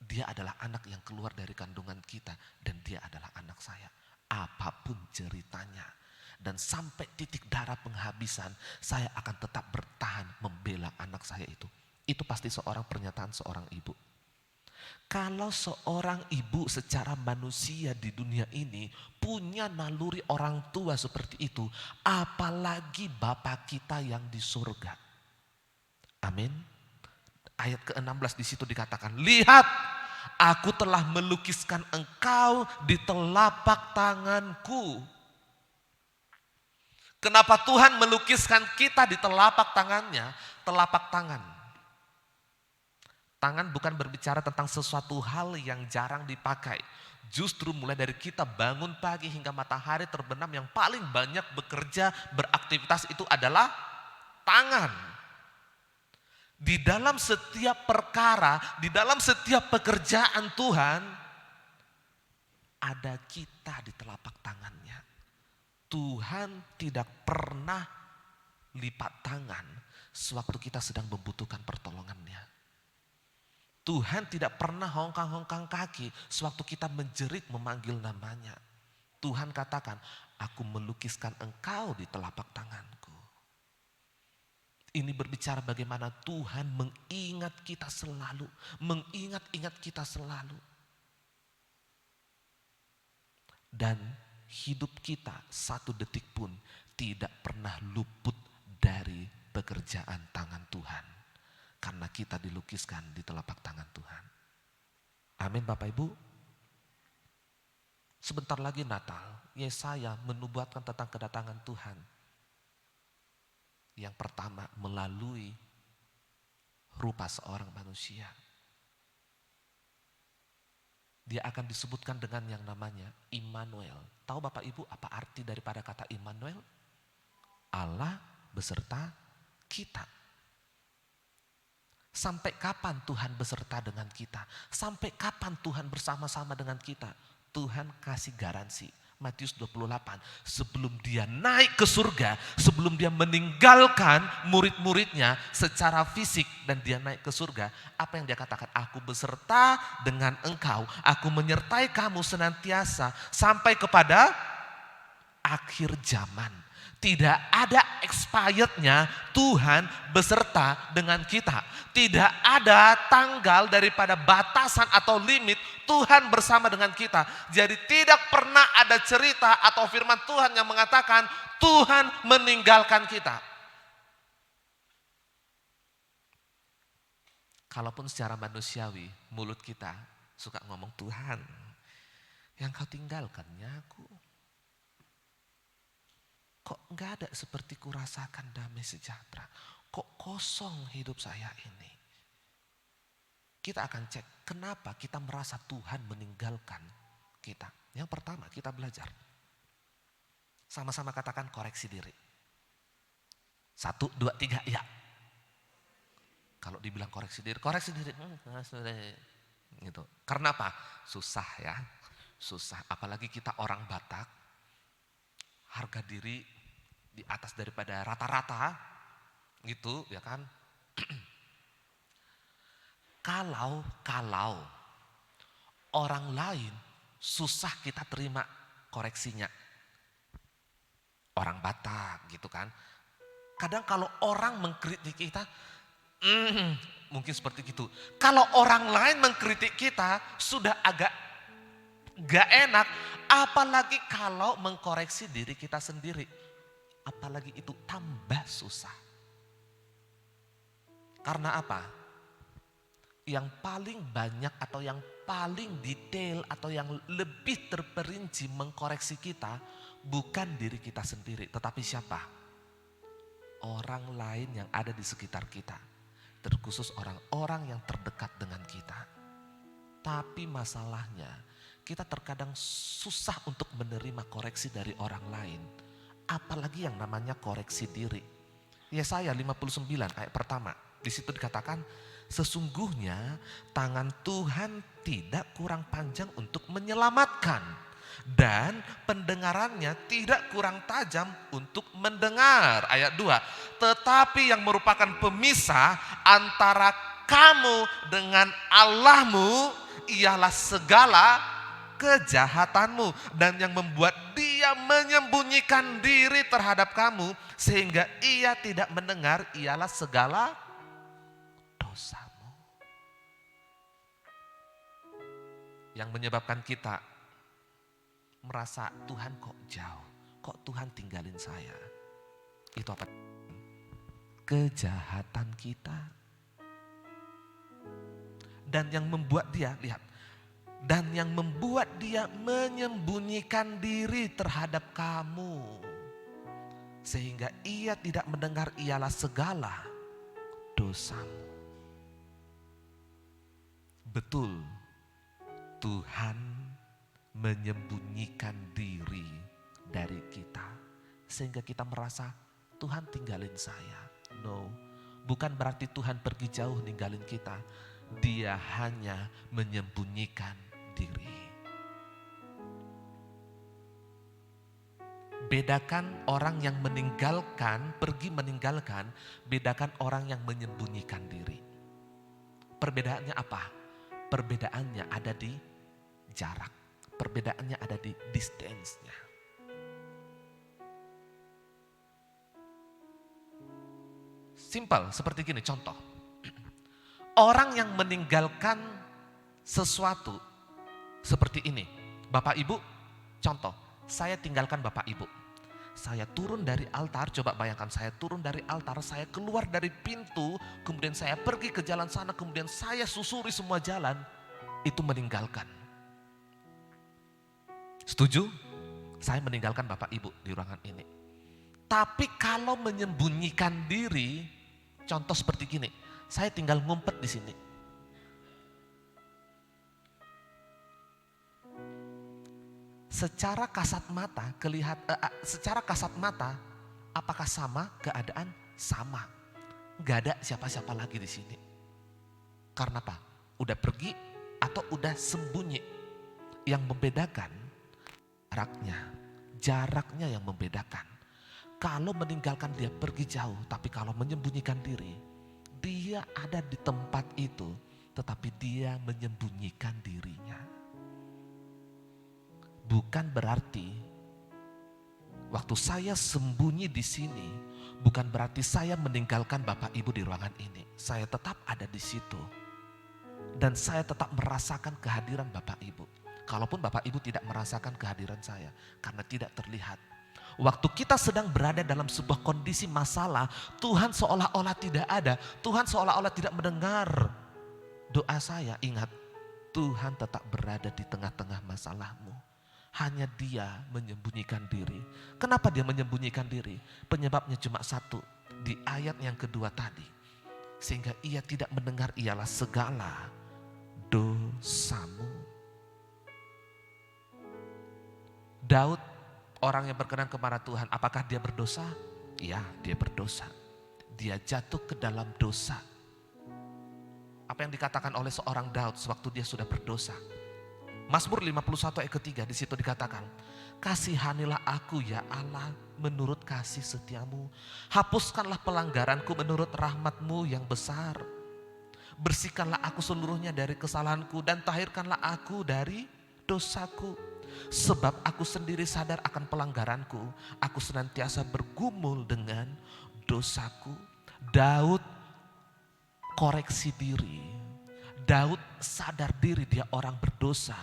[SPEAKER 4] dia adalah anak yang keluar dari kandungan kita dan dia adalah anak saya. Apapun ceritanya. Dan sampai titik darah penghabisan, saya akan tetap bertahan membela anak saya itu. Itu pasti pernyataan seorang ibu. Kalau seorang ibu secara manusia di dunia ini punya naluri orang tua seperti itu, apalagi Bapa kita yang di surga. Amin. Ayat ke-16 di situ dikatakan, lihat, aku telah melukiskan engkau di telapak tanganku. Kenapa Tuhan melukiskan kita di telapak tangannya? Telapak tangan. Tangan bukan berbicara tentang sesuatu hal yang jarang dipakai. Justru mulai dari kita bangun pagi hingga matahari terbenam, yang paling banyak bekerja, beraktivitas itu adalah tangan. Di dalam setiap perkara, di dalam setiap pekerjaan Tuhan, ada kita di telapak tangannya. Tuhan tidak pernah lipat tangan sewaktu kita sedang membutuhkan pertolongannya. Tuhan tidak pernah hongkang-hongkang kaki sewaktu kita menjerit memanggil namanya. Tuhan katakan, aku melukiskan engkau di telapak tanganku. Ini berbicara bagaimana Tuhan mengingat kita selalu. Mengingat-ingat kita selalu. Dan hidup kita satu detik pun tidak pernah luput dari pekerjaan tangan Tuhan. Karena kita dilukiskan di telapak tangan Tuhan. Amin Bapak Ibu. Sebentar lagi Natal, Yesaya menubuatkan tentang kedatangan Tuhan. Yang pertama melalui rupa seorang manusia. Dia akan disebutkan dengan yang namanya Immanuel. Tahu Bapak Ibu apa arti daripada kata Immanuel? Allah beserta kita. Sampai kapan Tuhan beserta dengan kita? Sampai kapan Tuhan bersama-sama dengan kita? Tuhan kasih garansi Matius 28, sebelum dia naik ke surga, sebelum dia meninggalkan murid-muridnya secara fisik dan dia naik ke surga, apa yang dia katakan? Aku beserta dengan engkau, aku menyertai kamu senantiasa sampai kepada akhir zaman. Tidak ada expirednya Tuhan beserta dengan kita. Tidak ada tanggal daripada batasan atau limit Tuhan bersama dengan kita. Jadi tidak pernah ada cerita atau firman Tuhan yang mengatakan Tuhan meninggalkan kita. Kalaupun secara manusiawi mulut kita suka ngomong, Tuhan yang kau tinggalkannya aku. Kok enggak ada seperti kurasakan damai sejahtera. Kok kosong hidup saya ini. Kita akan cek kenapa kita merasa Tuhan meninggalkan kita. Yang pertama kita belajar. Sama-sama katakan koreksi diri. 1, 2, 3 ya. Kalau dibilang koreksi diri. Gitu. Karena apa? Susah ya. Susah. Apalagi kita orang Batak. Harga diri di atas daripada rata-rata gitu ya kan. Kalau orang lain susah kita terima koreksinya. Orang Batak gitu kan. Kadang kalau orang mengkritik kita mungkin seperti itu. Kalau orang lain mengkritik kita sudah agak gak enak, apalagi kalau mengkoreksi diri kita sendiri. Apalagi itu tambah susah. Karena apa? Yang paling banyak atau yang paling detail atau yang lebih terperinci mengkoreksi kita bukan diri kita sendiri, tetapi siapa? Orang lain yang ada di sekitar kita. Terkhusus orang-orang yang terdekat dengan kita. Tapi masalahnya kita terkadang susah untuk menerima koreksi dari orang lain. Apalagi yang namanya koreksi diri. Yesaya 59 ayat pertama. Di situ dikatakan, sesungguhnya tangan Tuhan tidak kurang panjang untuk menyelamatkan. Dan pendengarannya tidak kurang tajam untuk mendengar. Ayat 2. Tetapi yang merupakan pemisah antara kamu dengan Allahmu ialah segala kejahatanmu, dan yang membuat dia menyembunyikan diri terhadap kamu sehingga ia tidak mendengar ialah segala dosamu. Yang menyebabkan kita merasa Tuhan kok jauh, kok Tuhan tinggalin saya. Itu apa? Kejahatan kita. Dan yang membuat dia, lihat, dan yang membuat dia menyembunyikan diri terhadap kamu. Sehingga ia tidak mendengar ialah segala dosamu. Betul, Tuhan menyembunyikan diri dari kita. Sehingga kita merasa Tuhan tinggalin saya. No, bukan berarti Tuhan pergi jauh ninggalin kita. Dia hanya menyembunyikan diri. Bedakan orang yang meninggalkan, pergi meninggalkan, bedakan orang yang menyembunyikan diri. Perbedaannya apa? Perbedaannya ada di jarak. Perbedaannya ada di distance-nya. Simpel seperti gini, contoh. Orang yang meninggalkan sesuatu seperti ini. Bapak Ibu, contoh, saya tinggalkan Bapak Ibu. Saya turun dari altar, coba bayangkan saya turun dari altar, saya keluar dari pintu, kemudian saya pergi ke jalan sana, kemudian saya susuri semua jalan, itu meninggalkan. Setuju? Saya meninggalkan Bapak Ibu di ruangan ini. Tapi kalau menyembunyikan diri, contoh seperti gini, saya tinggal ngumpet di sini. Secara kasat mata, apakah sama keadaan? Sama. Gak ada siapa-siapa lagi di sini. Karena apa? Udah pergi atau udah sembunyi. Yang membedakan jaraknya yang membedakan. Kalau meninggalkan dia pergi jauh, tapi kalau menyembunyikan diri, dia ada di tempat itu, tetapi dia menyembunyikan dirinya. Bukan berarti waktu saya sembunyi di sini, bukan berarti saya meninggalkan Bapak Ibu di ruangan ini. Saya tetap ada di situ. Dan saya tetap merasakan kehadiran Bapak Ibu. Kalaupun Bapak Ibu tidak merasakan kehadiran saya, karena tidak terlihat. Waktu kita sedang berada dalam sebuah kondisi masalah, Tuhan seolah-olah tidak ada. Tuhan seolah-olah tidak mendengar doa saya. Ingat, Tuhan tetap berada di tengah-tengah masalahmu. Hanya dia menyembunyikan diri. Kenapa dia menyembunyikan diri? Penyebabnya cuma satu. Di ayat yang kedua tadi. Sehingga ia tidak mendengar ialah segala dosamu. Daud, orang yang berkenan kepada Tuhan, apakah dia berdosa? Ya, dia berdosa. Dia jatuh ke dalam dosa. Apa yang dikatakan oleh seorang Daud sewaktu dia sudah berdosa? Mazmur 51 ayat ketiga, di situ dikatakan, kasihanilah aku ya Allah menurut kasih setiamu. Hapuskanlah pelanggaranku menurut rahmatmu yang besar. Bersihkanlah aku seluruhnya dari kesalahanku dan tahirkanlah aku dari dosaku. Sebab aku sendiri sadar akan pelanggaranku. Aku senantiasa bergumul dengan dosaku. Daud koreksi diri. Daud sadar diri dia orang berdosa.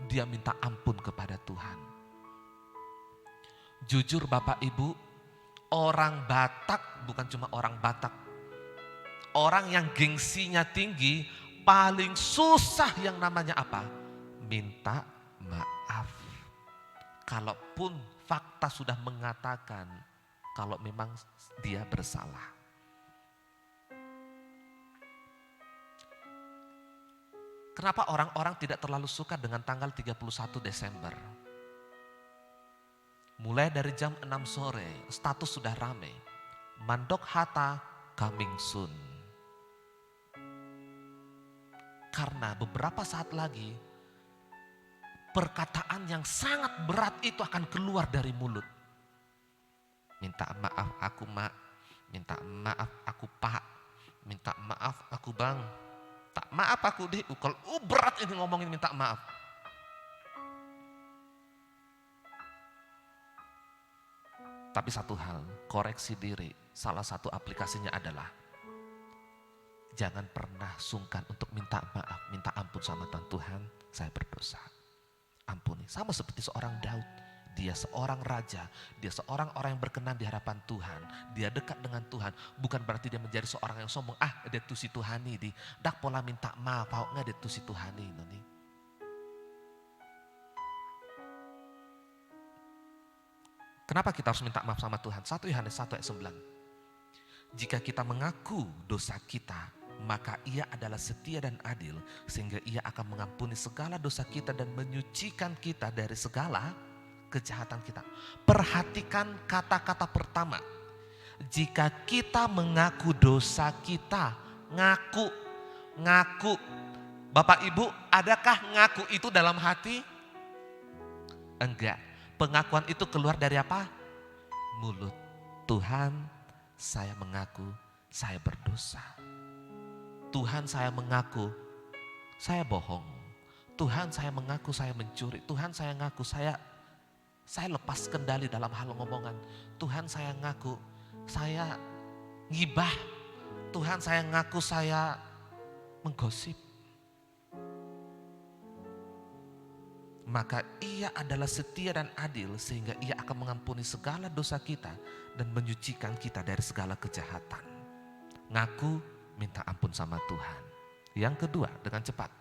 [SPEAKER 4] Dia minta ampun kepada Tuhan. Jujur Bapak Ibu, orang Batak bukan cuma orang Batak. Orang yang gengsinya tinggi paling susah yang namanya apa? Minta maaf. Kalaupun fakta sudah mengatakan kalau memang dia bersalah. Kenapa orang-orang tidak terlalu suka dengan tanggal 31 Desember? Mulai dari jam 6 sore, status sudah rame. Mandok Hatta coming soon. Karena beberapa saat lagi, perkataan yang sangat berat itu akan keluar dari mulut. Minta maaf aku mak, minta maaf aku pak, minta maaf aku bang. Tak maaf aku deh, kalau berat ini ngomongin minta maaf. Tapi satu hal, koreksi diri, salah satu aplikasinya adalah jangan pernah sungkan untuk minta maaf, minta ampun sama Tuhan, saya berdosa. Ampuni, sama seperti seorang Daud. Dia seorang raja, dia seorang orang yang berkenan di hadapan Tuhan. Dia dekat dengan Tuhan, bukan berarti dia menjadi seorang yang sombong. Dia tu si Tuhani di, dak pola minta maaf, pau nggak dia tu si Tuhani noni. Kenapa kita harus minta maaf sama Tuhan? 1 Yohanes 1 ayat 9. Jika kita mengaku dosa kita, maka ia adalah setia dan adil, sehingga ia akan mengampuni segala dosa kita dan menyucikan kita dari segala kejahatan kita. Perhatikan kata-kata pertama. Jika kita mengaku dosa kita, ngaku. Bapak Ibu, adakah ngaku itu dalam hati? Enggak. Pengakuan itu keluar dari apa? Mulut. Tuhan, saya mengaku saya berdosa. Tuhan, saya mengaku saya bohong. Tuhan, saya mengaku saya mencuri. Tuhan, saya ngaku saya lepas kendali dalam hal ngomongan. Tuhan, saya ngaku saya ngibah. Tuhan, saya ngaku saya menggosip. Maka ia adalah setia dan adil sehingga ia akan mengampuni segala dosa kita dan menyucikan kita dari segala kejahatan. Ngaku, minta ampun sama Tuhan. Yang kedua, dengan cepat.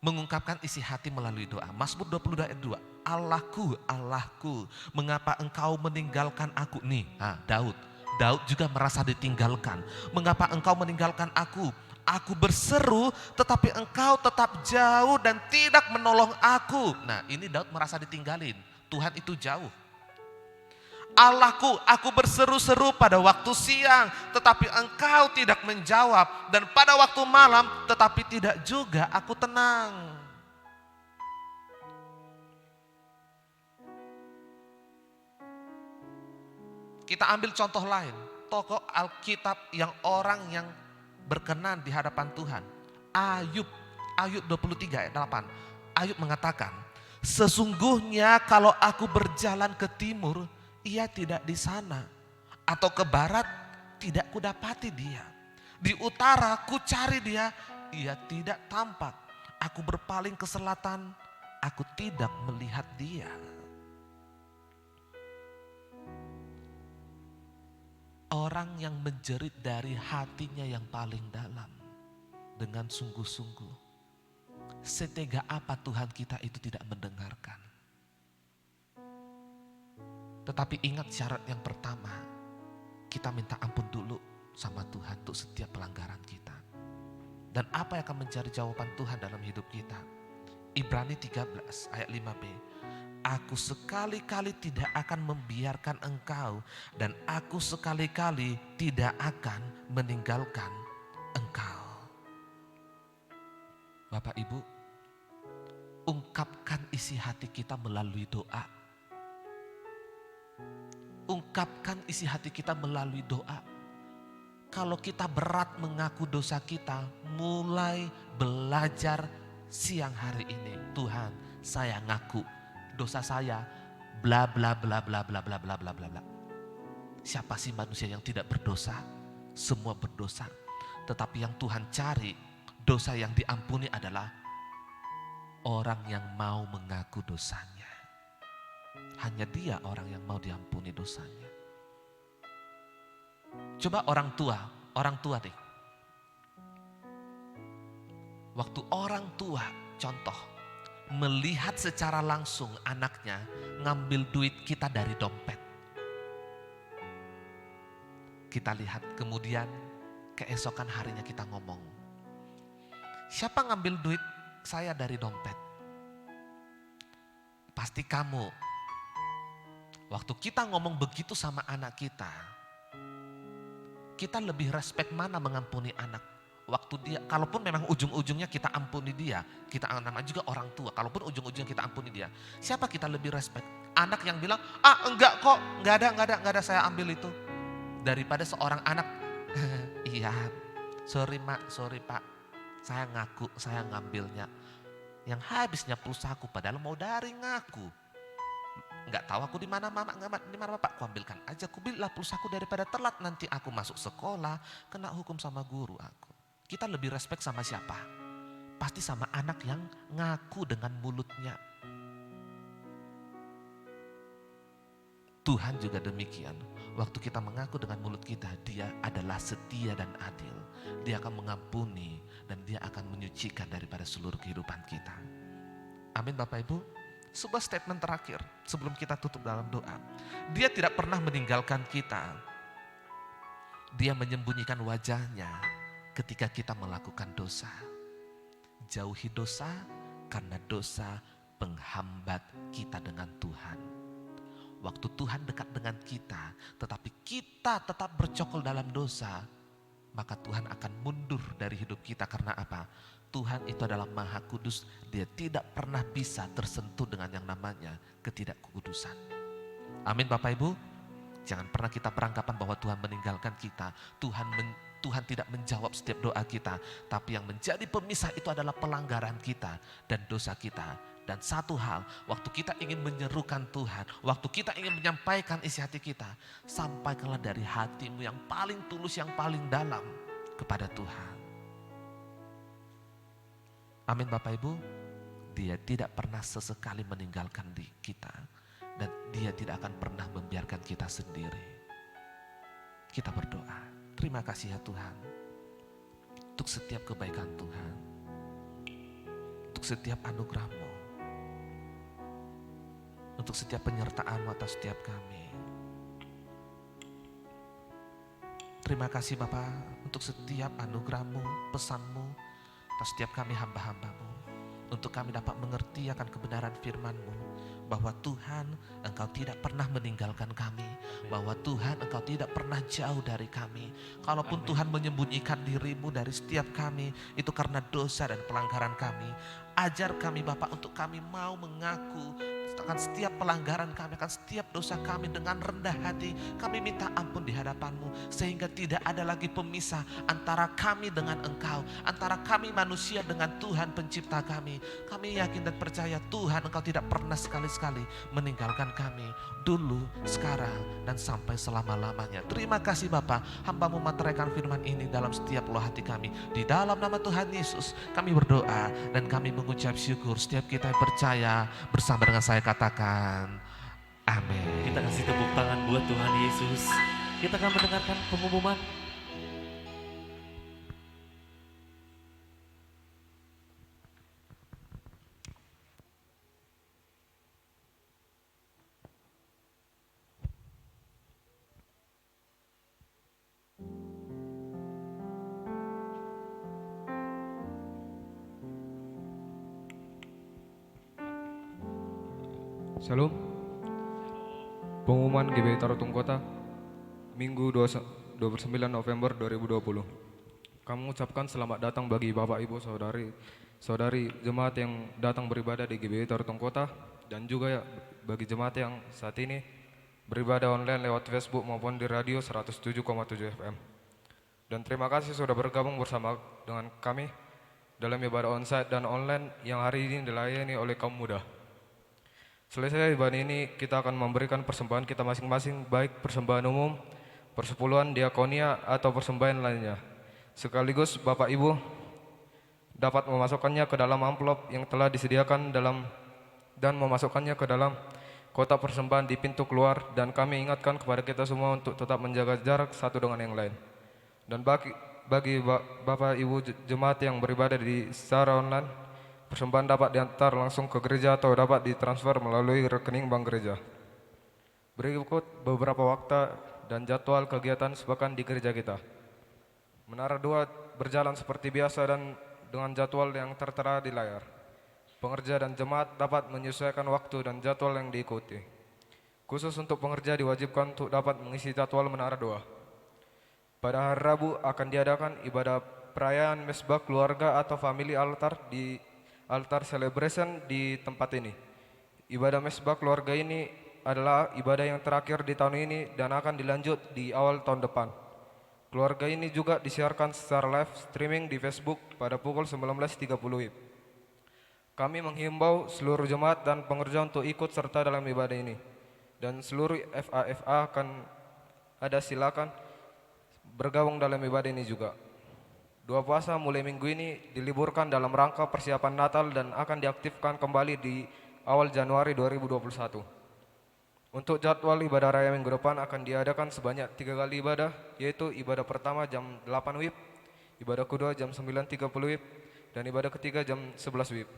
[SPEAKER 4] Mengungkapkan isi hati melalui doa. Mazmur 22 ayat 2. Allahku, Allahku, mengapa engkau meninggalkan aku? Nih, Daud juga merasa ditinggalkan. Mengapa engkau meninggalkan aku? Aku berseru tetapi engkau tetap jauh dan tidak menolong aku. Nah, ini Daud merasa ditinggalin. Tuhan itu jauh. Allahku, aku berseru-seru pada waktu siang tetapi engkau tidak menjawab. Dan pada waktu malam tetapi tidak juga aku tenang. Kita ambil contoh lain, tokoh Alkitab yang orang yang berkenan di hadapan Tuhan. Ayub 23 ayat 8. Ayub mengatakan, sesungguhnya kalau aku berjalan ke timur, ia tidak di sana. Atau ke barat, tidak kudapati dia. Di utara ku cari dia, ia tidak tampak. Aku berpaling ke selatan, aku tidak melihat dia. Orang yang menjerit dari hatinya yang paling dalam dengan sungguh-sungguh. Setega apa Tuhan kita itu tidak mendengarkan. Tetapi ingat syarat yang pertama, kita minta ampun dulu sama Tuhan untuk setiap pelanggaran kita. Dan apa yang akan menjadi jawaban Tuhan dalam hidup kita? Ibrani 13 ayat 5b. Aku sekali-kali tidak akan membiarkan engkau dan aku sekali-kali tidak akan meninggalkan engkau. Bapak Ibu, ungkapkan isi hati kita melalui doa. Ungkapkan isi hati kita melalui doa. Kalau kita berat mengaku dosa kita, mulai belajar siang hari ini. Tuhan, saya ngaku dosa saya bla bla bla bla bla bla bla bla bla bla. Siapa sih manusia yang tidak berdosa? Semua berdosa. Tetapi yang Tuhan cari, dosa yang diampuni adalah orang yang mau mengaku dosanya. Hanya dia orang yang mau diampuni dosanya. Coba orang tua deh. Waktu orang tua, contoh, melihat secara langsung anaknya ngambil duit kita dari dompet. Kita lihat kemudian keesokan harinya kita ngomong, siapa ngambil duit saya dari dompet? Pasti kamu. Waktu kita ngomong begitu sama anak kita lebih respect mana mengampuni anak? Waktu dia, kalaupun memang ujung-ujungnya kita ampuni dia, kita namanya juga orang tua, kalaupun ujung-ujungnya kita ampuni dia, siapa kita lebih respect? Anak yang bilang, enggak kok, enggak ada saya ambil itu. Daripada seorang anak, iya, sorry mak, sorry pak, saya ngaku, saya ngambilnya. Yang habisnya pulsaku, padahal mau dari ngaku. Enggak tahu aku di mana mama, di mana bapak, aku ambilkan aja, aku belilah pulsaku daripada telat nanti aku masuk sekolah, kena hukum sama guru aku. Kita lebih respect sama siapa? Pasti sama anak yang ngaku dengan mulutnya. Tuhan juga demikian. Waktu kita mengaku dengan mulut kita, dia adalah setia dan adil. Dia akan mengampuni dan dia akan menyucikan daripada seluruh kehidupan kita. Amin Bapak Ibu. Sebuah statement terakhir sebelum kita tutup dalam doa. Dia tidak pernah meninggalkan kita. Dia menyembunyikan wajahnya ketika kita melakukan dosa. Jauhi dosa karena dosa penghambat kita dengan Tuhan. Waktu Tuhan dekat dengan kita, tetapi kita tetap bercokol dalam dosa, maka Tuhan akan mundur dari hidup kita. Karena apa? Tuhan itu adalah Maha Kudus, dia tidak pernah bisa tersentuh dengan yang namanya ketidakkudusan. Amin Bapak Ibu. Jangan pernah kita beranggapan bahwa Tuhan meninggalkan kita. Tuhan tidak menjawab setiap doa kita. Tapi yang menjadi pemisah itu adalah pelanggaran kita dan dosa kita. Dan satu hal, waktu kita ingin menyerukan Tuhan, waktu kita ingin menyampaikan isi hati kita, sampaikanlah dari hatimu yang paling tulus, yang paling dalam kepada Tuhan. Amin Bapak Ibu. Dia tidak pernah sesekali meninggalkan kita. Dan dia tidak akan pernah membiarkan kita sendiri. Kita berdoa. Terima kasih ya Tuhan. Untuk setiap kebaikan Tuhan. Untuk setiap anugerah-Mu. Untuk setiap penyertaan-Mu atas setiap kami. Terima kasih Bapak untuk setiap anugerah-Mu, pesan-Mu atas setiap kami hamba-hamba-Mu. Untuk kami dapat mengerti akan kebenaran firman-Mu. Bahwa Tuhan Engkau tidak pernah meninggalkan kami. Bahwa Tuhan Engkau tidak pernah jauh dari kami. Kalaupun Tuhan menyembunyikan diri-Mu dari setiap kami, itu karena dosa dan pelanggaran kami. Ajar kami Bapak untuk kami mau mengaku akan setiap pelanggaran kami, akan setiap dosa kami dengan rendah hati. Kami minta ampun di hadapan-Mu, sehingga tidak ada lagi pemisah antara kami dengan Engkau, antara kami manusia dengan Tuhan pencipta kami. Kami yakin dan percaya Tuhan, Engkau tidak pernah sekali-sekali meninggalkan kami, dulu, sekarang, dan sampai selama-lamanya. Terima kasih Bapa, hamba-Mu meteraikan firman ini dalam setiap ulu hati kami. Di dalam nama Tuhan Yesus kami berdoa dan kami mengucap syukur. Setiap kita yang percaya bersama dengan saya katakan amin.
[SPEAKER 1] Kita kasih tepuk tangan buat Tuhan Yesus. Kita akan mendengarkan pengumuman.
[SPEAKER 5] Shalom. Pengumuman GBI Tarutung Kota Minggu 29 November 2020. Kami mengucapkan selamat datang bagi Bapak Ibu Saudari jemaat yang datang beribadah di GBI Tarutung Kota, dan juga ya bagi jemaat yang saat ini beribadah online lewat Facebook maupun di radio 107,7 FM. Dan terima kasih sudah bergabung bersama dengan kami dalam ibadah onsite dan online yang hari ini dilayani oleh kaum muda. Selesai ibadah ini, kita akan memberikan persembahan kita masing-masing, baik persembahan umum, persepuluhan, diakonia, atau persembahan lainnya. Sekaligus Bapak Ibu dapat memasukkannya ke dalam amplop yang telah disediakan dan memasukkannya ke dalam kotak persembahan di pintu keluar. Dan kami ingatkan kepada kita semua untuk tetap menjaga jarak satu dengan yang lain. Dan bagi Bapak Ibu jemaat yang beribadah secara online, persembahan dapat diantar langsung ke gereja atau dapat ditransfer melalui rekening bank gereja. Berikut beberapa waktu dan jadwal kegiatan sepekan di gereja kita. Menara 2 berjalan seperti biasa dan dengan jadwal yang tertera di layar. Pengerja dan jemaat dapat menyesuaikan waktu dan jadwal yang diikuti. Khusus untuk pengerja diwajibkan untuk dapat mengisi jadwal Menara 2. Pada hari Rabu akan diadakan ibadah perayaan mesbah keluarga atau family altar di altar celebration di tempat ini. Ibadah mesbah keluarga ini adalah ibadah yang terakhir di tahun ini dan akan dilanjut di awal tahun depan. Keluarga ini juga disiarkan secara live streaming di Facebook pada pukul 19.30 WIB. Kami menghimbau seluruh jemaat dan pengerja untuk ikut serta dalam ibadah ini. Dan seluruh FA akan ada silakan bergabung dalam ibadah ini juga. Doa puasa mulai minggu ini diliburkan dalam rangka persiapan Natal dan akan diaktifkan kembali di awal Januari 2021. Untuk jadwal ibadah raya minggu depan akan diadakan sebanyak 3 kali ibadah, yaitu ibadah pertama jam 8 WIB, ibadah kedua jam 9.30 WIB, dan ibadah ketiga jam 11 WIB.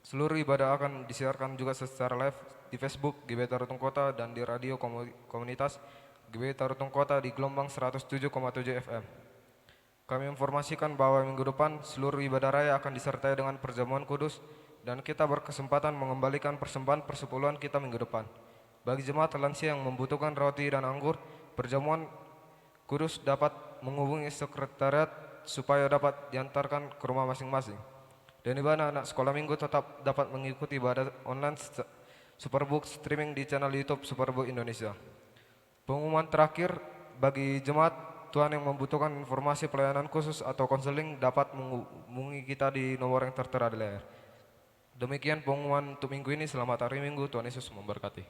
[SPEAKER 5] Seluruh ibadah akan disiarkan juga secara live di Facebook GBI Tarutung Kota dan di radio komunitas GBI Tarutung Kota di gelombang 107,7 FM. Kami informasikan bahwa minggu depan seluruh ibadah raya akan disertai dengan perjamuan kudus dan kita berkesempatan mengembalikan persembahan persepuluhan kita minggu depan. Bagi jemaat lansia yang membutuhkan roti dan anggur, perjamuan kudus dapat menghubungi sekretariat supaya dapat diantarkan ke rumah masing-masing. Dan ibadah anak sekolah minggu tetap dapat mengikuti ibadah online Superbook streaming di channel YouTube Superbook Indonesia. Pengumuman terakhir bagi jemaat Tuhan yang membutuhkan informasi pelayanan khusus atau konseling dapat menghubungi kita di nomor yang tertera di layar. Demikian pengumuman untuk minggu ini. Selamat hari Minggu, Tuhan Yesus memberkati.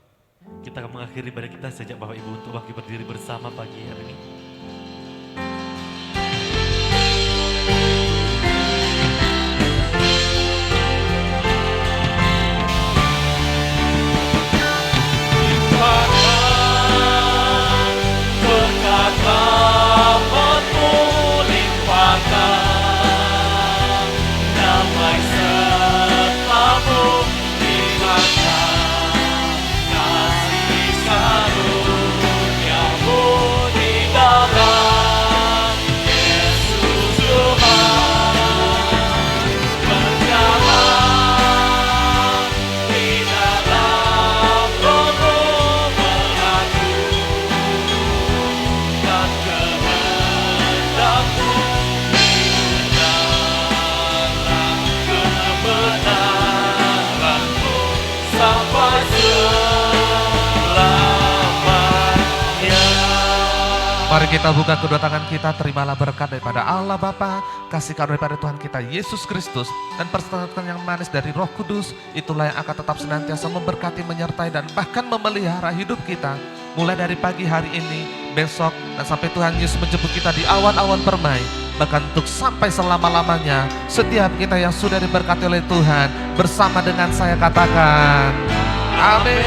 [SPEAKER 1] Kita akan mengakhiri ibadah kita sejak Bapak Ibu untuk bangkit berdiri bersama pagi hari ini.
[SPEAKER 2] Damai sertamu di masa kasih karunia-Mu di dalam
[SPEAKER 4] Mari kita buka kedua tangan kita, terimalah berkat daripada Allah Bapa, kasih karunia daripada Tuhan kita Yesus Kristus, dan persekutuan yang manis dari Roh Kudus, itulah yang akan tetap senantiasa memberkati, menyertai, dan bahkan memelihara hidup kita, mulai dari pagi hari ini, besok, dan sampai Tuhan Yesus menjemput kita di awan-awan permai, bahkan untuk sampai selama-lamanya. Setiap kita yang sudah diberkati oleh Tuhan, bersama dengan saya katakan, amin.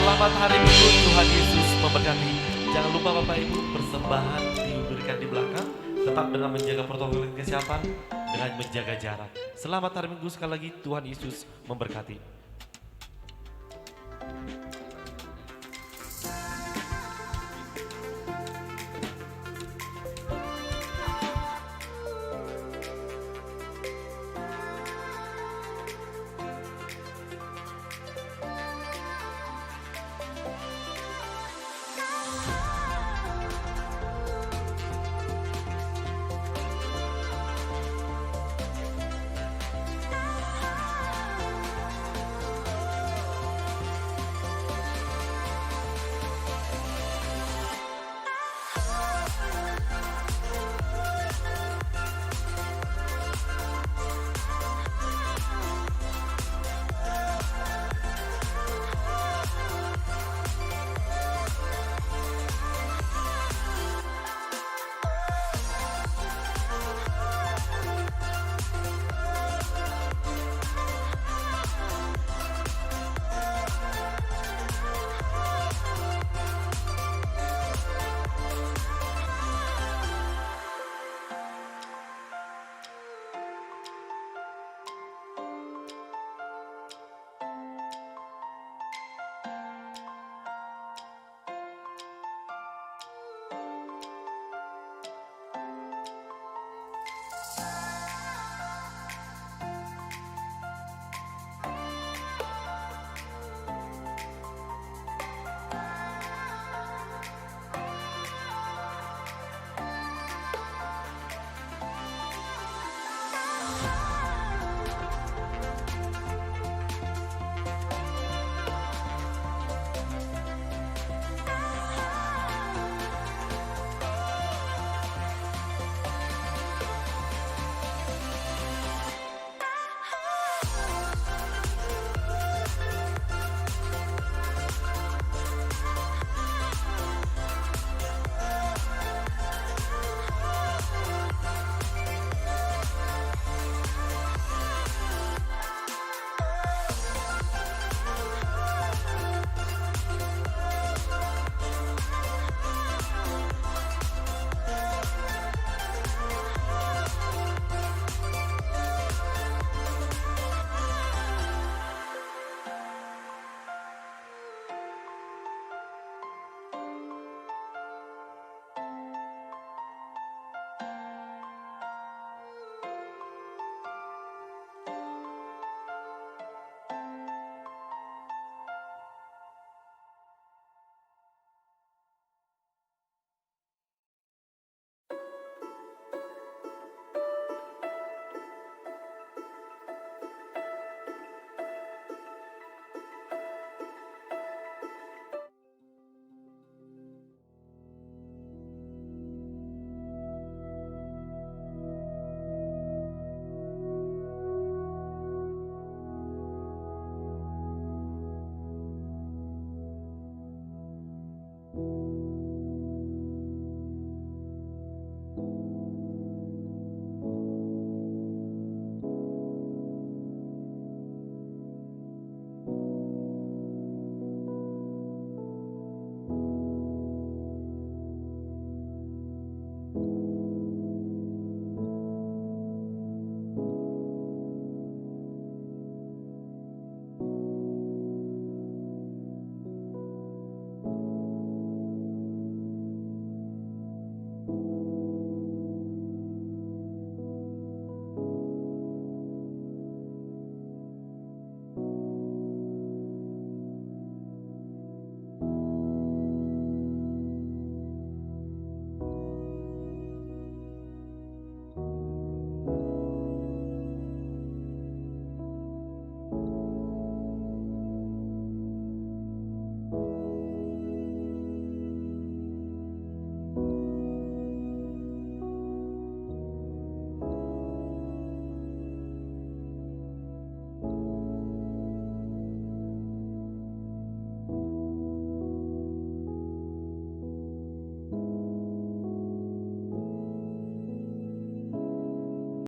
[SPEAKER 1] Selamat hari Minggu, Tuhan Yesus memberkati. Jangan lupa Bapak Ibu, persembahan diberikan di belakang, tetap dengan menjaga protokol kesehatan, dengan menjaga jarak. Selamat hari Minggu sekali lagi, Tuhan Yesus memberkati.